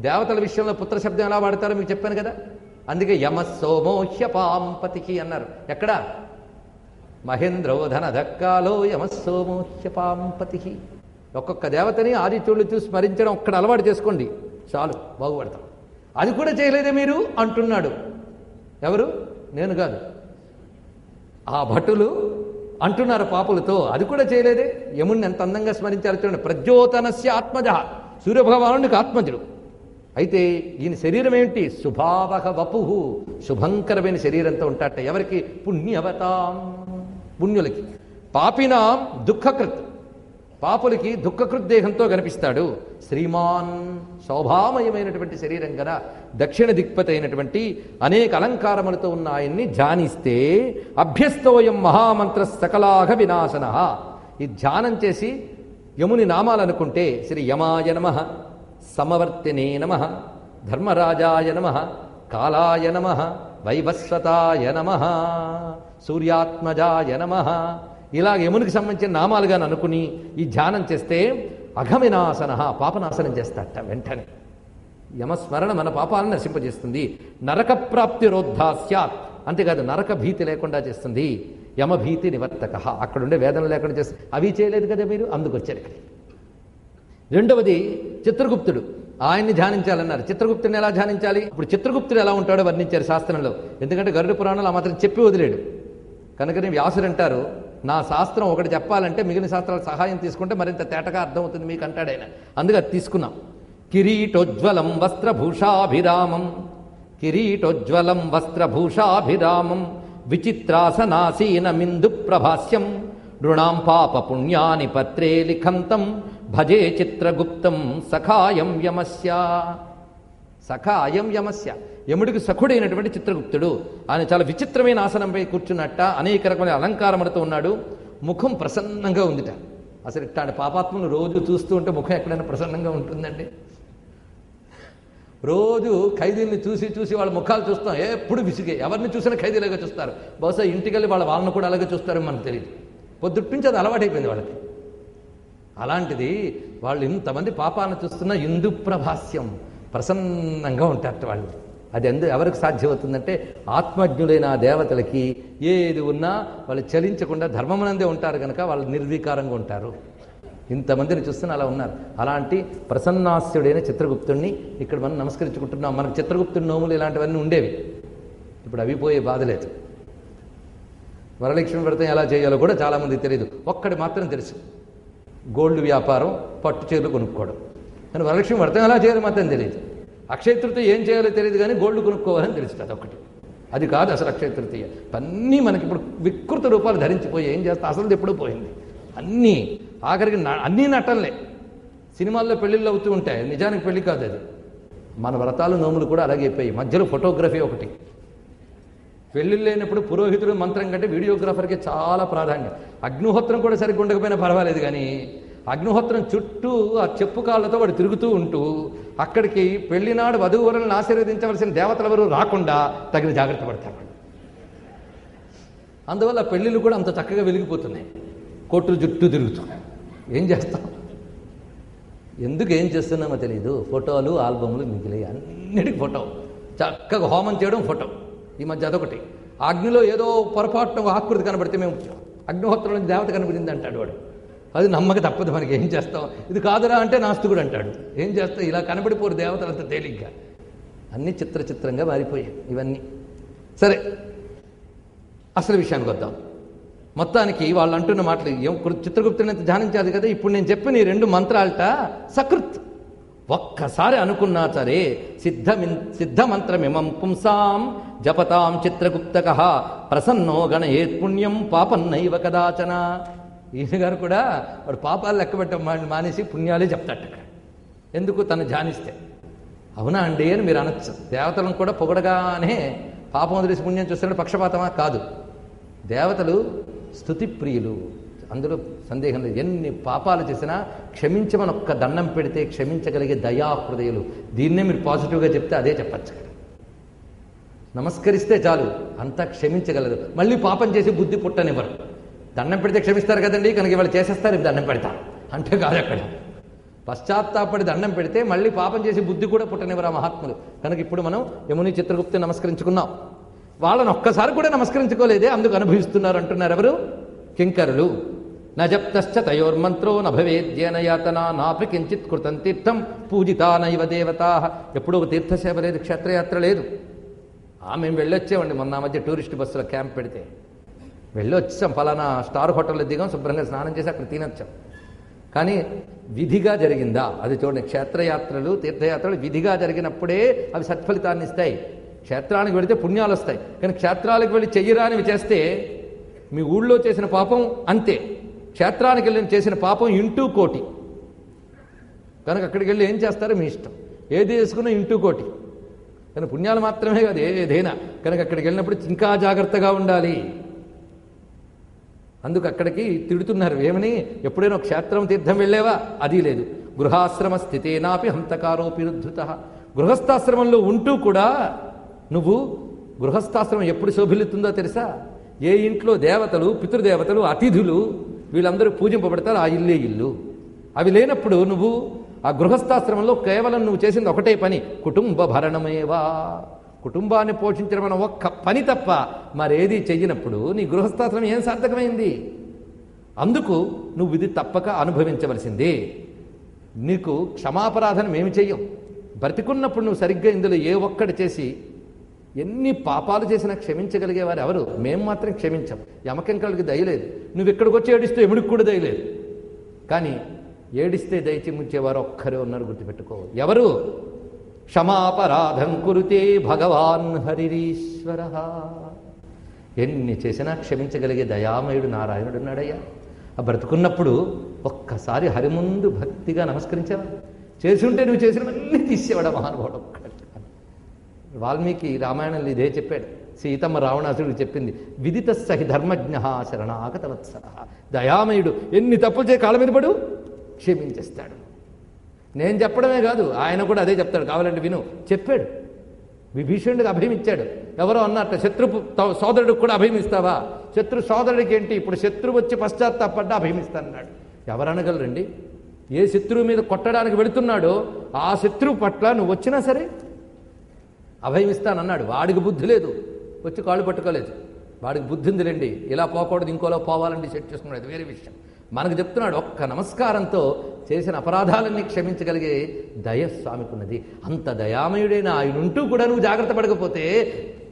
దేవతల విషయంలో పుత్ర శబ్దం ఎలా వాడతారో మీకు చెప్పాను కదా. అందుకే యమ సోమోహ్యపాంపతికి అన్నారు. ఎక్కడ? మహేంద్రోధన ధక్కాలో యమ సోమోహ్యపాంపతికి. ఒక్కొక్క దేవతని ఆదిత్యుళ్ళు చూసి స్మరించడం ఒక్కడ అలవాటు చేసుకోండి, చాలు, బాగుపడతాం. అది కూడా చేయలేదే మీరు అంటున్నాడు. ఎవరు? నేను కాదు, ఆ భటులు అంటున్నారు పాపులతో. అది కూడా చేయలేదే. యముణ్ణి ఎంత అందంగా స్మరించారు చూడండి. ప్రద్యోతనస్య ఆత్మజ, సూర్యభగవానుడికి ఆత్మజుడు. అయితే ఈయన శరీరం ఏంటి? శుభావహ వపుహు, శుభంకరమైన శరీరంతో ఉంటాట. ఎవరికి? పుణ్యవతాం, పుణ్యులకి. పాపినాం దుఃఖకృత్, పాపులకి దుఃఖకృత్ దేహంతో కనిపిస్తాడు. శ్రీమాన్, శోభామయమైనటువంటి శరీరం కదా. దక్షిణ దిక్పతి అయినటువంటి అనేక అలంకారములతో ఉన్న ఆయన్ని ధ్యానిస్తే అభ్యస్తోయం మహామంత్ర సకలాఘ వినాశన. ఈ ధ్యానం చేసి యముని నామాలు అనుకుంటే శ్రీ యమాయ నమః, సమవర్తినే నమః, ధర్మరాజాయ నమః, కాలాయ నమః, వైవస్వతాయ నమః, సూర్యాత్మజాయ నమః, ఇలా యమునికి సంబంధించిన నామాలుగా అనుకుని ఈ ధ్యానం చేస్తే అఘమినాశన, పాపనాశనం చేస్తాట వెంటనే. యమస్మరణ మన పాపాలను నశింపజేస్తుంది. నరక ప్రాప్తి రోద్ధా స్యాత్, అంతేకాదు నరక భీతి లేకుండా చేస్తుంది. యమభీతి నివర్తక, అక్కడుండే వేదన లేకుండా చేస్తుంది. అవి చేయలేదు కదా మీరు, అందుకొచ్చారు ఇక్కడ. రెండవది చిత్రగుప్తుడు, ఆయన్ని ధ్యానించాలన్నారు. చిత్రగుప్తుడిని ఎలా ధ్యానించాలి? ఇప్పుడు చిత్రగుప్తుడు ఎలా ఉంటాడో వర్ణించారు శాస్త్రంలో. ఎందుకంటే గరుడ పురాణాలు ఆ మాత్రం చెప్పి వదిలేడు. కనుకనే వ్యాసుడు అంటారు, నా శాస్త్రం ఒకటి చెప్పాలంటే మిగిలిన శాస్త్రాల సహాయం తీసుకుంటే మరింత తేటగా అర్థమవుతుంది మీకు అంటాడైనా. అందుకే అది తీసుకున్నాం. కిరీటోజ్వలం వస్త్రభూషాభిరామం, కిరీటోజ్వలం వస్త్రభూషాభిరామం, విచిత్రాసనాసీన మిందు ప్రభాస్యం, నృణాం పాప పుణ్యాని పత్రే లిఖంతం, భజే చిత్రగుప్తం సఖాయం యమస్య. సఖాయం యమస్య, యముడికి సఖుడైనటువంటి చిత్రగుప్తుడు. ఆయన చాలా విచిత్రమైన ఆసనంపై కూర్చున్నట్ట, అనేక రకమైన అలంకారములతో ఉన్నాడు. ముఖం ప్రసన్నంగా ఉందిట. అసలు ఇట్లాంటి పాపాత్మను రోజు చూస్తూ ఉంటే ముఖం ఎక్కడైనా ప్రసన్నంగా ఉంటుందండి? రోజు ఖైదీల్ని చూసి చూసి వాళ్ళ ముఖాలు చూస్తాం, ఎప్పుడు విసిగే. ఎవరిని చూసినా ఖైదీలాగా చూస్తారు. బహుశా ఇంటికెళ్ళి వాళ్ళని కూడా అలాగే చూస్తారో మనకు తెలియదు. పొద్దుటి నుంచి అది అలవాటైపోయింది వాళ్ళకి. అలాంటిది వాళ్ళు ఇంతమంది పాపాలను చూస్తున్నా ఇందు ప్రభాస్యం, ప్రసన్నంగా ఉంటారట వాళ్ళు. అది ఎవరికి సాధ్యమవుతుందంటే ఆత్మజ్ఞులైన ఆ దేవతలకి ఏది ఉన్నా వాళ్ళు చలించకుండా ధర్మమునందే ఉంటారు కనుక వాళ్ళు నిర్వికారంగా ఉంటారు. ఇంతమందిని చూస్తున్నా అలా ఉన్నారు. అలాంటి ప్రసన్నాస్యుడైన చిత్రగుప్తుడిని ఇక్కడ మనం నమస్కరించుకుంటున్నాం. మనకు చిత్రగుప్తుడి నోములు ఇలాంటివన్నీ ఉండేవి, ఇప్పుడు అవి పోయే బాధ లేదు. వరలక్ష్మి వ్రతం ఎలా చేయాలో కూడా చాలామంది తెలియదు. ఒక్కడి మాత్రం తెలుసు, గోల్డ్ వ్యాపారం, పట్టు చీరలు కొనుక్కోవడం. కానీ వరలక్ష్మి వ్రతం ఎలా చేయాలో మాత్రం తెలియదు. అక్షయ తృతీయ ఏం చేయాలో తెలియదు, కానీ గోల్డ్ కొనుక్కోవాలని తెలుస్తుంది. అదొకటి. అది కాదు అసలు అక్షయ తృతీయ. అన్నీ మనకి ఇప్పుడు వికృత రూపాలు ధరించిపోయి ఏం చేస్తా, అసలు ఎప్పుడూ పోయింది. అన్నీ ఆఖరికి అన్నీ నటనలే. సినిమాల్లో పెళ్ళిళ్ళు అవుతూ ఉంటాయి, నిజానికి పెళ్లి కాదు అది. మన వ్రతాలు నోములు కూడా అలాగే అయిపోయి. మధ్యలో ఫోటోగ్రఫీ ఒకటి. పెళ్ళిళ్ళు లేనప్పుడు పురోహితుడు మంత్రం కంటే వీడియోగ్రాఫర్కి చాలా ప్రాధాన్యం. అగ్నిహోత్రం కూడా సరిగ్గా ఉండకపోయినా పర్వాలేదు, కానీ అగ్నిహోత్రం చుట్టూ ఆ చెప్పు కాళ్ళతో వాడు తిరుగుతూ ఉంటూ అక్కడికి పెళ్లినాడు వధూవరులను ఆశీర్వదించవలసిన దేవతలెవరూ రాకుండా తగిన జాగ్రత్త పడతారు. అందువల్ల పెళ్ళిళ్ళు కూడా అంత చక్కగా వెలిగిపోతున్నాయి. కోట్లు చుట్టూ తిరుగుతూ ఏం చేస్తాం? ఎందుకు ఏం చేస్తున్నామో తెలియదు. ఫోటోలు ఆల్బమ్లు మిగిలియి, అన్నిటికీ ఫోటో. చక్కగా హోమం చేయడం ఫోటో. ఈ మధ్య అదొకటి. అగ్నిలో ఏదో పొరపాటున ఆకృతి కనబడితే మేము అగ్నిహోత్రంలో దేవత కనబడింది అంటాడు వాడు. అది నమ్మక తప్పదు, మనకి ఏం చేస్తాం. ఇది కాదురా అంటే నాస్తికుడు అంటాడు. ఏం చేస్తాం? ఇలా కనబడిపోరు దేవతలంత తేలిగ్గా. అన్నీ చిత్రంగా మారిపోయాయి ఇవన్నీ. సరే, అసలు విషయానికి వద్దాం. మొత్తానికి వాళ్ళు అంటున్న మాటలు చిత్రగుప్తుని ధ్యానించాలి కదా. ఇప్పుడు నేను చెప్పిన ఈ 2 మంత్రాలట సకృత్. ఒక్కసారి అనుకున్నా సరే సిద్ధమంత్రమిమం పుంసాం జపతాం చిత్రగుప్తక ప్రసన్నో గణయేత్ పుణ్యం పాపన్నైవ కదాచన. ఈయన గారు కూడా వాడు పాపాలు లెక్కబెట్ట మానేసి పుణ్యాలే చెప్తాట. ఎందుకు? తను ధ్యానిస్తే. అవునా అండి అని మీరు అనొచ్చు. దేవతలను కూడా పొగడగానే పాపం వదిలేసి పుణ్యం చూస్తున్నాడు పక్షపాతమా? కాదు. దేవతలు స్తుతి ప్రియులు, అందులో సందేహం లేదు. ఎన్ని పాపాలు చేసినా క్షమించమని ఒక్క దండం పెడితే క్షమించగలిగే దయాహృదయులు. దీన్నే మీరు పాజిటివ్గా చెప్తే అదే చెప్పచ్చు. నమస్కరిస్తే చాలు, అంతా క్షమించగలరు. మళ్ళీ పాపం చేసి బుద్ధి పుట్టనివ్వరు. దండం పెడితే క్షమిస్తారు కదండి, కనుక ఇవాళ చేసేస్తారు, దండం పెడతారు అంటే కాదు. అక్కడ పశ్చాత్తాపడి దండం పెడితే మళ్ళీ పాపం చేసి బుద్ధి కూడా పుట్టనివ్వరు ఆ మహాత్ములు. కనుక ఇప్పుడు మనం యముని చిత్రగుప్తి నమస్కరించుకున్నాం. వాళ్ళని ఒక్కసారి కూడా నమస్కరించుకోలేదే, అందుకు అనుభవిస్తున్నారు అంటున్నారు ఎవరు? కింకరులు. నజప్తశ్చ తయోర్మంత్రో నభవేద్యేన యాతన నాపి కించిత్ కృతం తీర్థం పూజితా నైవ దేవతా. ఎప్పుడూ ఒక తీర్థసేవ లేదు, క్షేత్రయాత్ర లేదు. మేము వెళ్ళొచ్చామండి మొన్న మధ్య టూరిస్ట్ బస్సులో క్యాంప్ పెడితే వెళ్ళొచ్చాం. ఫలానా స్టార్ హోటల్లో దిగాం, శుభ్రంగా స్నానం చేసి అక్కడ తినొచ్చాం. కానీ విధిగా జరిగిందా అది చూడండి. క్షేత్రయాత్రలు తీర్థయాత్రలు విధిగా జరిగినప్పుడే అవి సత్ఫలితాన్ని ఇస్తాయి. క్షేత్రానికి వెళితే పుణ్యాలు వస్తాయి. కానీ క్షేత్రాలకు వెళ్ళి చెయ్యరానివి చేస్తే మీ ఊళ్ళో చేసిన పాపం అంతే, క్షేత్రానికి వెళ్ళి చేసిన పాపం ఇంటూ కోటి. కనుక అక్కడికి వెళ్ళి ఏం చేస్తారో మీ ఇష్టం, ఏది చేసుకున్నా ఇంటూ కోటి. కానీ పుణ్యాలు మాత్రమే కాదు ఏదైనా. కనుక అక్కడికి వెళ్ళినప్పుడు ఇంకా జాగ్రత్తగా ఉండాలి. అందుకు అక్కడికి తిడుతున్నారు. ఏమని? ఎప్పుడైనా క్షేత్రం తీర్థం వెళ్ళేవా? అది లేదు. గృహాశ్రమ స్థితేనాపి హంతకారోపి రుద్ధుత. గృహస్థాశ్రమంలో ఉంటూ కూడా నువ్వు, గృహస్థాశ్రమం ఎప్పుడు శోభిల్లుతుందో తెలుసా? ఏ ఇంట్లో దేవతలు, పితృదేవతలు, అతిథులు వీళ్ళందరూ పూజింపబడతారు, ఆ ఇల్లే ఇల్లు. అవి లేనప్పుడు నువ్వు ఆ గృహస్థాశ్రమంలో కేవలం నువ్వు చేసింది ఒకటే పని, కుటుంబ భరణమేవా. కుటుంబాన్ని పోషించడం అన్న ఒక్క పని తప్ప మరేది చెయ్యినప్పుడు నీ గృహస్థాశ్రమం ఏం సార్థకమైంది? అందుకు నువ్వు ఇది తప్పక అనుభవించవలసిందే. నీకు క్షమాపరాధన మేము చెయ్యం. బ్రతికున్నప్పుడు నువ్వు సరిగ్గా ఇందులో ఏ ఒక్కటి చేసి ఎన్ని పాపాలు చేసినా క్షమించగలిగేవారు ఎవరు? మేము మాత్రం క్షమించాం. యమకింకలకి దయలేదు. నువ్వు ఇక్కడికి వచ్చి ఏడిస్తే ఎముడికి కూడా దయలేదు. కానీ ఏడిస్తే దయచి ముంచేవారు ఒక్కరే ఉన్నారు, గుర్తుపెట్టుకో. ఎవరు? క్షమాపరాధం కురుతే భగవాన్ హరిరీశ్వర. ఎన్ని చేసినా క్షమించగలిగే దయామయుడు నారాయణుడు ఉన్నాడయ్యా. ఆ బ్రతుకున్నప్పుడు ఒక్కసారి హరి ముందు భక్తిగా నమస్కరించావా? చేసి ఉంటే నువ్వు చేసినవన్నీ తీసేవాడు మహానుభావుడు. వాల్మీకి రామాయణంలో ఇదే చెప్పాడు. సీతమ్మ రావణాసుడికి చెప్పింది, విదిత సహి ధర్మజ్ఞ శరణాగత వత్సర. దయామయుడు ఎన్ని తప్పులు చేసి కాళ్ళ మీద పడు క్షమించేస్తాడు. నేను చెప్పడమే కాదు, ఆయన కూడా అదే చెప్తాడు. కావాలంటే విను. చెప్పాడు, విభీషణుడికి అభయం ఇచ్చాడు. ఎవరో అన్నట్టు శత్రు సోదరుడికి కూడా అభయం ఇస్తావా? శత్రు సోదరుడికి ఏంటి, ఇప్పుడు శత్రువు వచ్చి పశ్చాత్తాపడ్డా అభయం ఇస్తానన్నాడు. ఎవరనగలరండి? ఏ శత్రువు మీద కొట్టడానికి వెళుతున్నాడో ఆ శత్రువు పట్ల నువ్వు వచ్చినా సరే అభయం ఇస్తానన్నాడు. వాడికి బుద్ధి లేదు, వచ్చి కాళ్ళు పట్టుకోలేదు. వాడికి బుద్ధి ఉందిలేండి, ఇలా పోకూడదు ఇంకోలో పోవాలని సెట్ చేసుకున్నాడు, అది వేరే విషయం. మనకు చెప్తున్నాడు, ఒక్క నమస్కారంతో చేసిన అపరాధాలన్నీ క్షమించగలిగే దయ స్వామికున్నది. అంత దయామయుడైన ఆయన ఉంటూ కూడా నువ్వు జాగ్రత్త పడకపోతే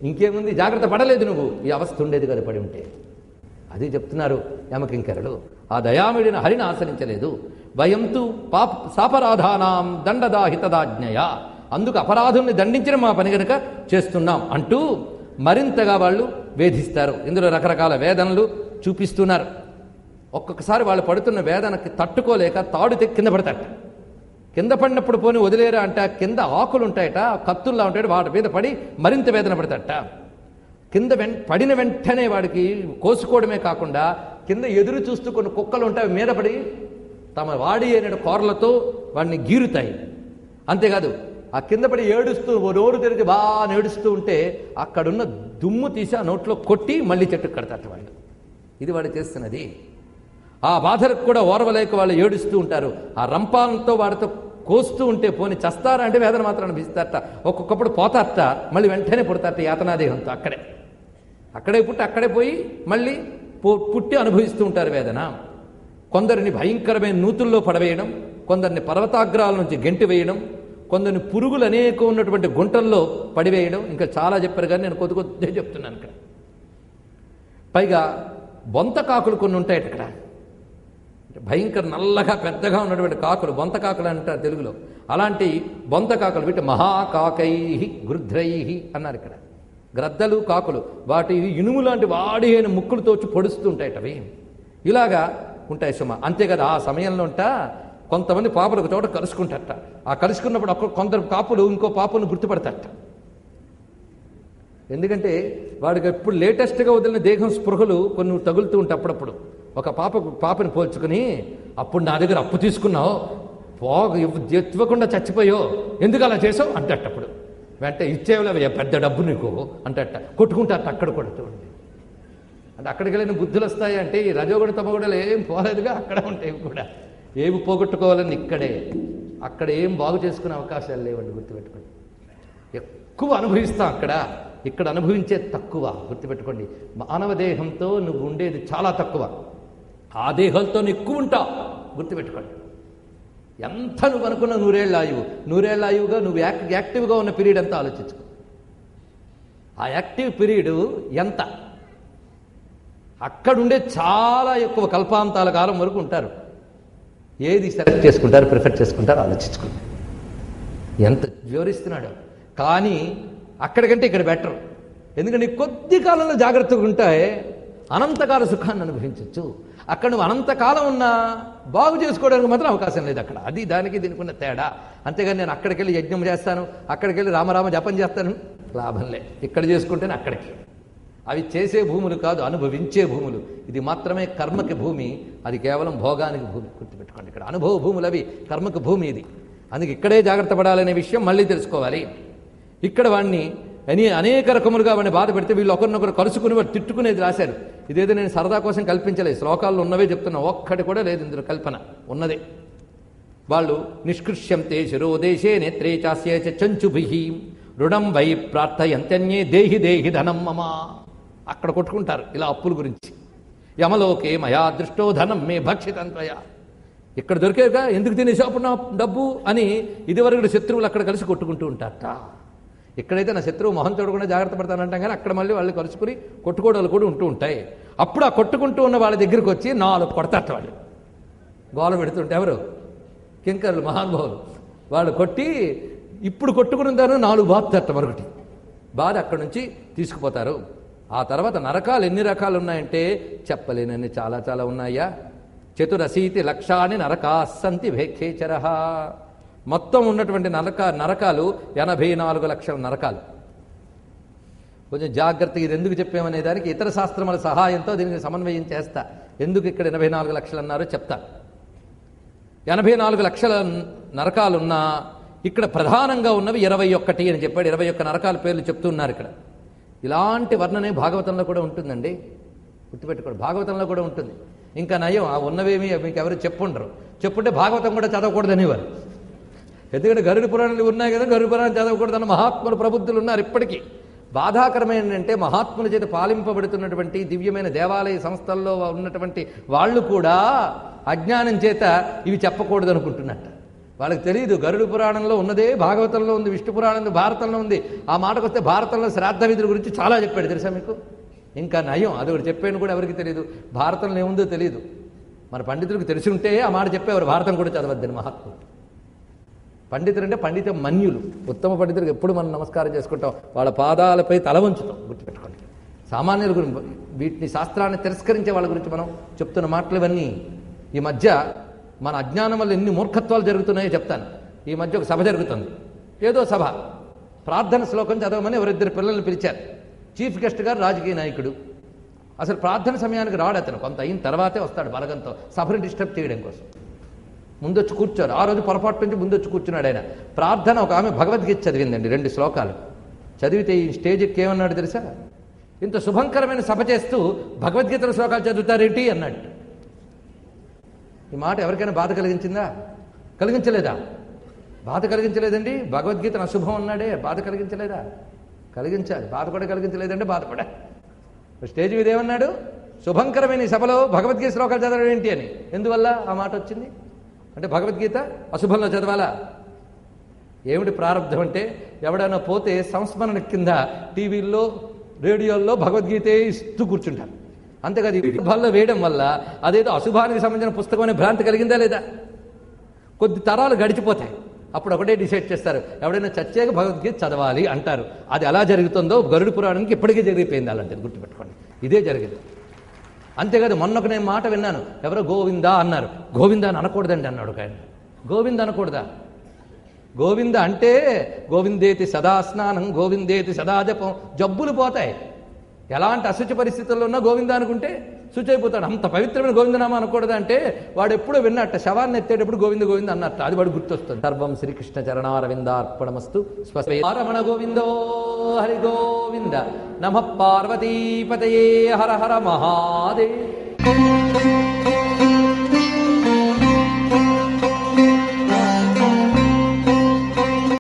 ఇంకేముంది? జాగ్రత్త పడలేదు నువ్వు, ఈ అవస్థ ఉండేది కదా పడి ఉంటే. అది చెప్తున్నారు యమకింకరులు. ఆ దయామయుడిని హరిని ఆచరించలేదు. వయంతు సాపరాధానాం దండదాహితదాజ్ఞయ. అందుకు అపరాధుల్ని దండించడం మా పని గనుక చేస్తున్నాం అంటూ మరింతగా వాళ్ళు వేధిస్తారు. ఇందులో రకరకాల వేదనలు చూపిస్తున్నారు. ఒక్కొక్కసారి వాళ్ళు పడుతున్న వేదనకి తట్టుకోలేక తాడు కింద పడతాట. కింద పడినప్పుడు పోని వదిలేరా అంటే కింద ఆకులు ఉంటాయట, కత్తుల్లా ఉంటాయట, వాటి మీద పడి మరింత వేదన పడతాట. కింద పడిన వెంటనే వాడికి కోసుకోవడమే కాకుండా కింద ఎదురు చూస్తూ కొన్ని కుక్కలు ఉంటాయి, మీద పడి తమ వాడి అయిన కోరలతో వాడిని గీరుతాయి. అంతేకాదు ఆ కింద పడి ఏడుస్తూ నోరు తెరిచి బాగా ఏడుస్తూ ఉంటే అక్కడున్న దుమ్ము తీసి ఆ నోట్లో కొట్టి మళ్ళీ చెట్టుకు కడతారు వాళ్ళు. ఇది వాడు చేస్తున్నది. ఆ బాధలకు కూడా ఓర్వలేక వాళ్ళు ఏడుస్తూ ఉంటారు. ఆ రంపాలతో వాడితో కోస్తూ ఉంటే పోని చస్తారా అంటే వేదన మాత్రం అనిపిస్తారట. ఒక్కొక్కప్పుడు పోతారట, మళ్ళీ వెంటనే పుడతారట యాతనాదేహంతో. అక్కడే పుట్టి అక్కడే పోయి మళ్ళీ పుట్టి అనుభవిస్తూ ఉంటారు వేదన. కొందరిని భయంకరమైన నూతుల్లో పడవేయడం, కొందరిని పర్వతాగ్రాల నుంచి గెంటి వేయడం, కొందరిని పురుగులు అనేక ఉన్నటువంటి గుంటల్లో పడివేయడం, ఇంకా చాలా చెప్పారు కానీ నేను కొద్దిగా చెప్తున్నాను. ఇక్కడ పైగా బొంత కాకులు కొన్ని ఉంటాయట. ఇక్కడ భయంకర నల్లగా పెద్దగా ఉన్నటువంటి కాకులు బొంత కాకులు అంటారు తెలుగులో. అలాంటి బొంత కాకులు వీటి మహాకాకై గృధ్రై అన్నారు. ఇక్కడ గ్రద్దలు కాకులు వాటి ఇనుము లాంటి వాడి అయిన ముక్కులతో వచ్చి పొడుస్తూ ఉంటాయట. అవి ఇలాగా ఉంటాయి సుమ. అంతేకాదు ఆ సమయంలో కొంతమంది పాపులు ఒక చోట కలుసుకుంటారట. ఆ కలుసుకున్నప్పుడు కొందరు కాపులు ఇంకో పాపును గుర్తుపడతారట. ఎందుకంటే వాడికి ఎప్పుడు లేటెస్ట్గా వదిలిన దేహం స్పృహలు కొన్ని తగులుతూ ఉంటాయి అప్పుడప్పుడు. ఒక పాపని పోల్చుకుని, అప్పుడు నా దగ్గర అప్పు తీసుకున్నావు, ఇవ్వకుండా చచ్చిపోయో, ఎందుకు అలా చేసావు అంటప్పుడు వెంటనే ఇచ్చేవలే పెద్ద డబ్బు నీకు అంటట కొట్టుకుంటారట. అక్కడ కూడా చూడండి, అంటే అక్కడికి వెళ్ళిన బుద్ధులు వస్తాయి అంటే ఈ రజోగుణ తమగుడలు ఏం పోలేదుగా, అక్కడ ఉంటాయి కూడా. ఏమి పోగొట్టుకోవాలని ఇక్కడే, అక్కడ ఏం బాగు చేసుకునే అవకాశాలు లేవండి, గుర్తుపెట్టుకోండి. ఎక్కువ అనుభవిస్తాం అక్కడ, ఇక్కడ అనుభవించే తక్కువ, గుర్తుపెట్టుకోండి. మానవ దేహంతో నువ్వు ఉండేది చాలా తక్కువ, ఆ దేహంతో ఎక్కువ ఉంటావు, గుర్తుపెట్టుకోండి. ఎంత నువ్వు అనుకున్న 100 ఏళ్ళ ఆయువు, 100 ఏళ్ళ ఆయువుగా నువ్వు యాక్టివ్గా ఉన్న పీరియడ్ అంతా ఆలోచించుకో. ఆ యాక్టివ్ పీరియడ్ ఎంత? అక్కడుండే చాలా ఎక్కువ కల్పాంతాల కాలం వరకు ఉంటారు. ఏది సెలెక్ట్ చేసుకుంటారు, ప్రిఫర్ చేసుకుంటారు, ఆలోచించుకోండి. ఎంత వివరిస్తున్నాడు. కానీ అక్కడికంటే ఇక్కడ బెటర్. ఎందుకంటే కొద్ది కాలంలో జాగ్రత్తగా ఉంటే అనంతకాల సుఖాన్ని అనుభవించవచ్చు. అక్కడ నువ్వు అనంతకాలం ఉన్నా బాగు చేసుకోవడానికి మాత్రం అవకాశం లేదు అక్కడ. అది దానికి దీనికి ఉన్న తేడా. అంతేగాని నేను అక్కడికి వెళ్ళి యజ్ఞం చేస్తాను, అక్కడికి వెళ్ళి రామరామ జపం చేస్తాను, లాభంలే. ఇక్కడ చేసుకుంటేనే అక్కడికి. అవి చేసే భూములు కాదు, అనుభవించే భూములు. ఇది మాత్రమే కర్మకి భూమి, అది కేవలం భోగానికి భూమి, గుర్తుపెట్టుకోండి. ఇక్కడ అనుభవ భూములు అవి, కర్మకి భూమి ఇది. అందుకే ఇక్కడే జాగ్రత్త పడాలనే విషయం మళ్ళీ తెలుసుకోవాలి. ఇక్కడ వాడిని అనేక రకములుగా వాడిని బాధ పెడితే వీళ్ళు ఒకరినొకరు కలుసుకుని వాడు తిట్టుకునేది రాశారు. ఇదేదో నేను సరదా కోసం కల్పించలేదు, శ్లోకాల్లో ఉన్నవే చెప్తున్నా, ఒక్కటి కూడా లేదు ఇందులో కల్పన, ఉన్నదే. వాళ్ళు నిష్కృష్యంతే శిరోదేశే నేత్రే చాస్యే చంచుభిహి రుణం వై ప్రార్థయంత్యన్యే దేహి దేహి ధనం మమ. అక్కడ కొట్టుకుంటారు ఇలా అప్పుల గురించి. యమలోకే మయా దృష్టో ధనం మే భక్షితంత్వయా. ఇక్కడ దొరికేగా ఎందుకు తినేసాపుడు నా డబ్బు అని ఇదివరకు శత్రువులు అక్కడ కలిసి కొట్టుకుంటూ ఉంటారట. ఇక్కడైతే నా శత్రువు మొహం చూడకుండా జాగ్రత్త పడతానంటాం, కానీ అక్కడ మళ్ళీ వాళ్ళు కలుసుకుని కొట్టుకోవడాలు కూడా ఉంటూ ఉంటాయి. అప్పుడు ఆ కొట్టుకుంటూ ఉన్న వాళ్ళ దగ్గరికి వచ్చి 4 కొడతారట. వాళ్ళు గోల పెడుతుంటే ఎవరు? కింకర్లు, మహానుభావులు. వాళ్ళు కొట్టి ఇప్పుడు కొట్టుకుని 4 బాధతట మరొకటి బాధ అక్కడి నుంచి తీసుకుపోతారు. ఆ తర్వాత నరకాలు ఎన్ని రకాలు ఉన్నాయంటే చెప్పలేనని చాలా చాలా ఉన్నాయా. 4 లక్షాని నరకాస్సంతి భేఖేచర. మొత్తం ఉన్నటువంటి నరకాలు 84 లక్షల నరకాలు. కొంచెం జాగ్రత్తగా ఇది ఎందుకు చెప్పామనే దానికి ఇతర శాస్త్రముల సహాయంతో దీనికి సమన్వయం చేస్తా. ఎందుకు ఇక్కడ 84 లక్షలు అన్నారో చెప్తా. 84 లక్షల నరకాలున్నా ఇక్కడ ప్రధానంగా ఉన్నవి 21 అని చెప్పాడు. 21 నరకాల పేర్లు చెప్తున్నారు ఇక్కడ. ఇలాంటి వర్ణనే భాగవతంలో కూడా ఉంటుందండి, గుర్తుపెట్టుకోండి. భాగవతంలో కూడా ఉంటుంది. ఇంకా నయం, ఆ ఉన్నవేమి మీకు ఎవరు చెప్పుండరు. చెప్పుంటే భాగవతం కూడా చదవకూడదనేవారు. ఎందుకంటే గరుడ పురాణాలు ఉన్నాయి కదా, గరుడ పురాణం చదవకూడదన్న మహాత్ములు ప్రబుద్ధులు ఉన్నారు ఇప్పటికీ. బాధాకరమైనంటే మహాత్ముల చేత పాలింపబడుతున్నటువంటి దివ్యమైన దేవాలయ సంస్థల్లో ఉన్నటువంటి వాళ్ళు కూడా అజ్ఞానం చేత ఇవి చెప్పకూడదు అనుకుంటున్నట్ట. వాళ్ళకి తెలియదు గరుడ పురాణంలో ఉన్నదే భాగవతంలో ఉంది, విష్ణు పురాణంలో, భారతంలో ఉంది. ఆ మాటకు వస్తే భారతంలో శ్రాద్ధ విధుల గురించి చాలా చెప్పాడు, తెలుసా మీకు? ఇంకా నయం, అది ఒకటి చెప్పాను కూడా ఎవరికి తెలియదు. భారతంలో ఏముందో తెలియదు. మన పండితులకు తెలిసి ఉంటే ఆ మాట చెప్పేవారు, భారతం కూడా చదవద్దని మహాత్ములు. పండితులు అంటే పండిత మన్యులు, ఉత్తమ పండితులకు ఎప్పుడు మనం నమస్కారం చేసుకుంటాం, వాళ్ళ పాదాలపై తల వంచుతాం, గుర్తుపెట్టుకోండి. సామాన్యుల గురించి, వీటిని శాస్త్రాన్ని తిరస్కరించే వాళ్ళ గురించి మనం చెప్తున్న మాటలు ఇవన్నీ. ఈ మధ్య మన అజ్ఞానం వల్ల ఎన్ని మూర్ఖత్వాలు జరుగుతున్నాయో చెప్తాను. ఈ మధ్య ఒక సభ జరుగుతుంది, ఏదో సభ, ప్రార్థన శ్లోకం చదవమని ఎవరిద్దరు పిల్లల్ని పిలిచారు. చీఫ్ గెస్ట్ గారు రాజకీయ నాయకుడు. అసలు ప్రార్థన సమయానికి రాడు అతను, కొంత అయిన తర్వాతే వస్తాడు బలగంతో సభను డిస్టర్బ్ చేయడం కోసం. ముందొచ్చి కూర్చోరు. ఆ రోజు పొరపాటు నుంచి ముందొచ్చి కూర్చున్నాడు ఆయన. ప్రార్థన ఒక ఆమె భగవద్గీత చదివిందండి, 2 శ్లోకాలు చదివితే ఈ స్టేజ్కి ఏమన్నాడు తెలుసా? ఇంత శుభంకరమైన సభ చేస్తూ భగవద్గీతల శ్లోకాలు చదువుతారేంటి అన్నాడు. ఈ మాట ఎవరికైనా బాధ కలిగించిందా? కలిగించలేదా? బాధ కలిగించలేదండి. భగవద్గీతను అశుభం అన్నాడే, బాధ కలిగించలేదా? కలిగించాలి. బాధ కూడా కలిగించలేదంటే బాధపడా. స్టేజ్ మీద ఏమన్నాడు? శుభంకరమైన ఈ సభలో భగవద్గీత శ్లోకాలు చదవడం ఏంటి అని. ఎందువల్ల ఆ మాట వచ్చింది? అంటే భగవద్గీత అశుభంలో చదవాలా? ఏమిటి ప్రారంభం అంటే, ఎవడైనా పోతే సంస్మరణ కింద టీవీల్లో రేడియోల్లో భగవద్గీతే ఇస్తూ కూర్చుంటారు. అంతేకాదు ఈ శుభాల్లో వేయడం వల్ల అదేదో అశుభానికి సంబంధించిన పుస్తకం అనే భ్రాంతి కలిగిందా లేదా? కొద్ది తరాలు గడిచిపోతాయి, అప్పుడు ఒకటే డిసైడ్ చేస్తారు, ఎవడైనా చచ్చాక భగవద్గీత చదవాలి అంటారు. అది ఎలా జరుగుతుందో గరుడ పురాణానికి ఇప్పటికీ జరిగిపోయింది. అలాంటిది గుర్తుపెట్టుకోండి, ఇదే జరిగింది. అంతేకాదు మొన్నొక నేను మాట విన్నాను, ఎవరో గోవిందా అన్నారు. గోవిందా అని అనకూడదండి అన్నాడు ఆయన. గోవింద అనకూడదా? గోవింద అంటే గోవిందేతి సదా స్నానం, గోవిందేతి సదా జపం. జబ్బులు పోతాయి. ఎలాంటి అశుచి పరిస్థితుల్లో ఉన్నా గోవింద అనుకుంటే శుచి అయిపోతాడు. అంత పవిత్రమైన గోవిందనామా అనకూడదు అంటే వాడు ఎప్పుడూ విన్నట్ట, శవాన్ని ఎత్తేటప్పుడు గోవింద గోవింద అన్నట్ట, అది వాడు గుర్తొస్తుంది. సర్వం శ్రీకృష్ణ చరణారవిందార్పణమస్తు. రమణ గోవిందో హరి గోవింద. నమః పార్వతీపతయే హర హర మహాదేవ్.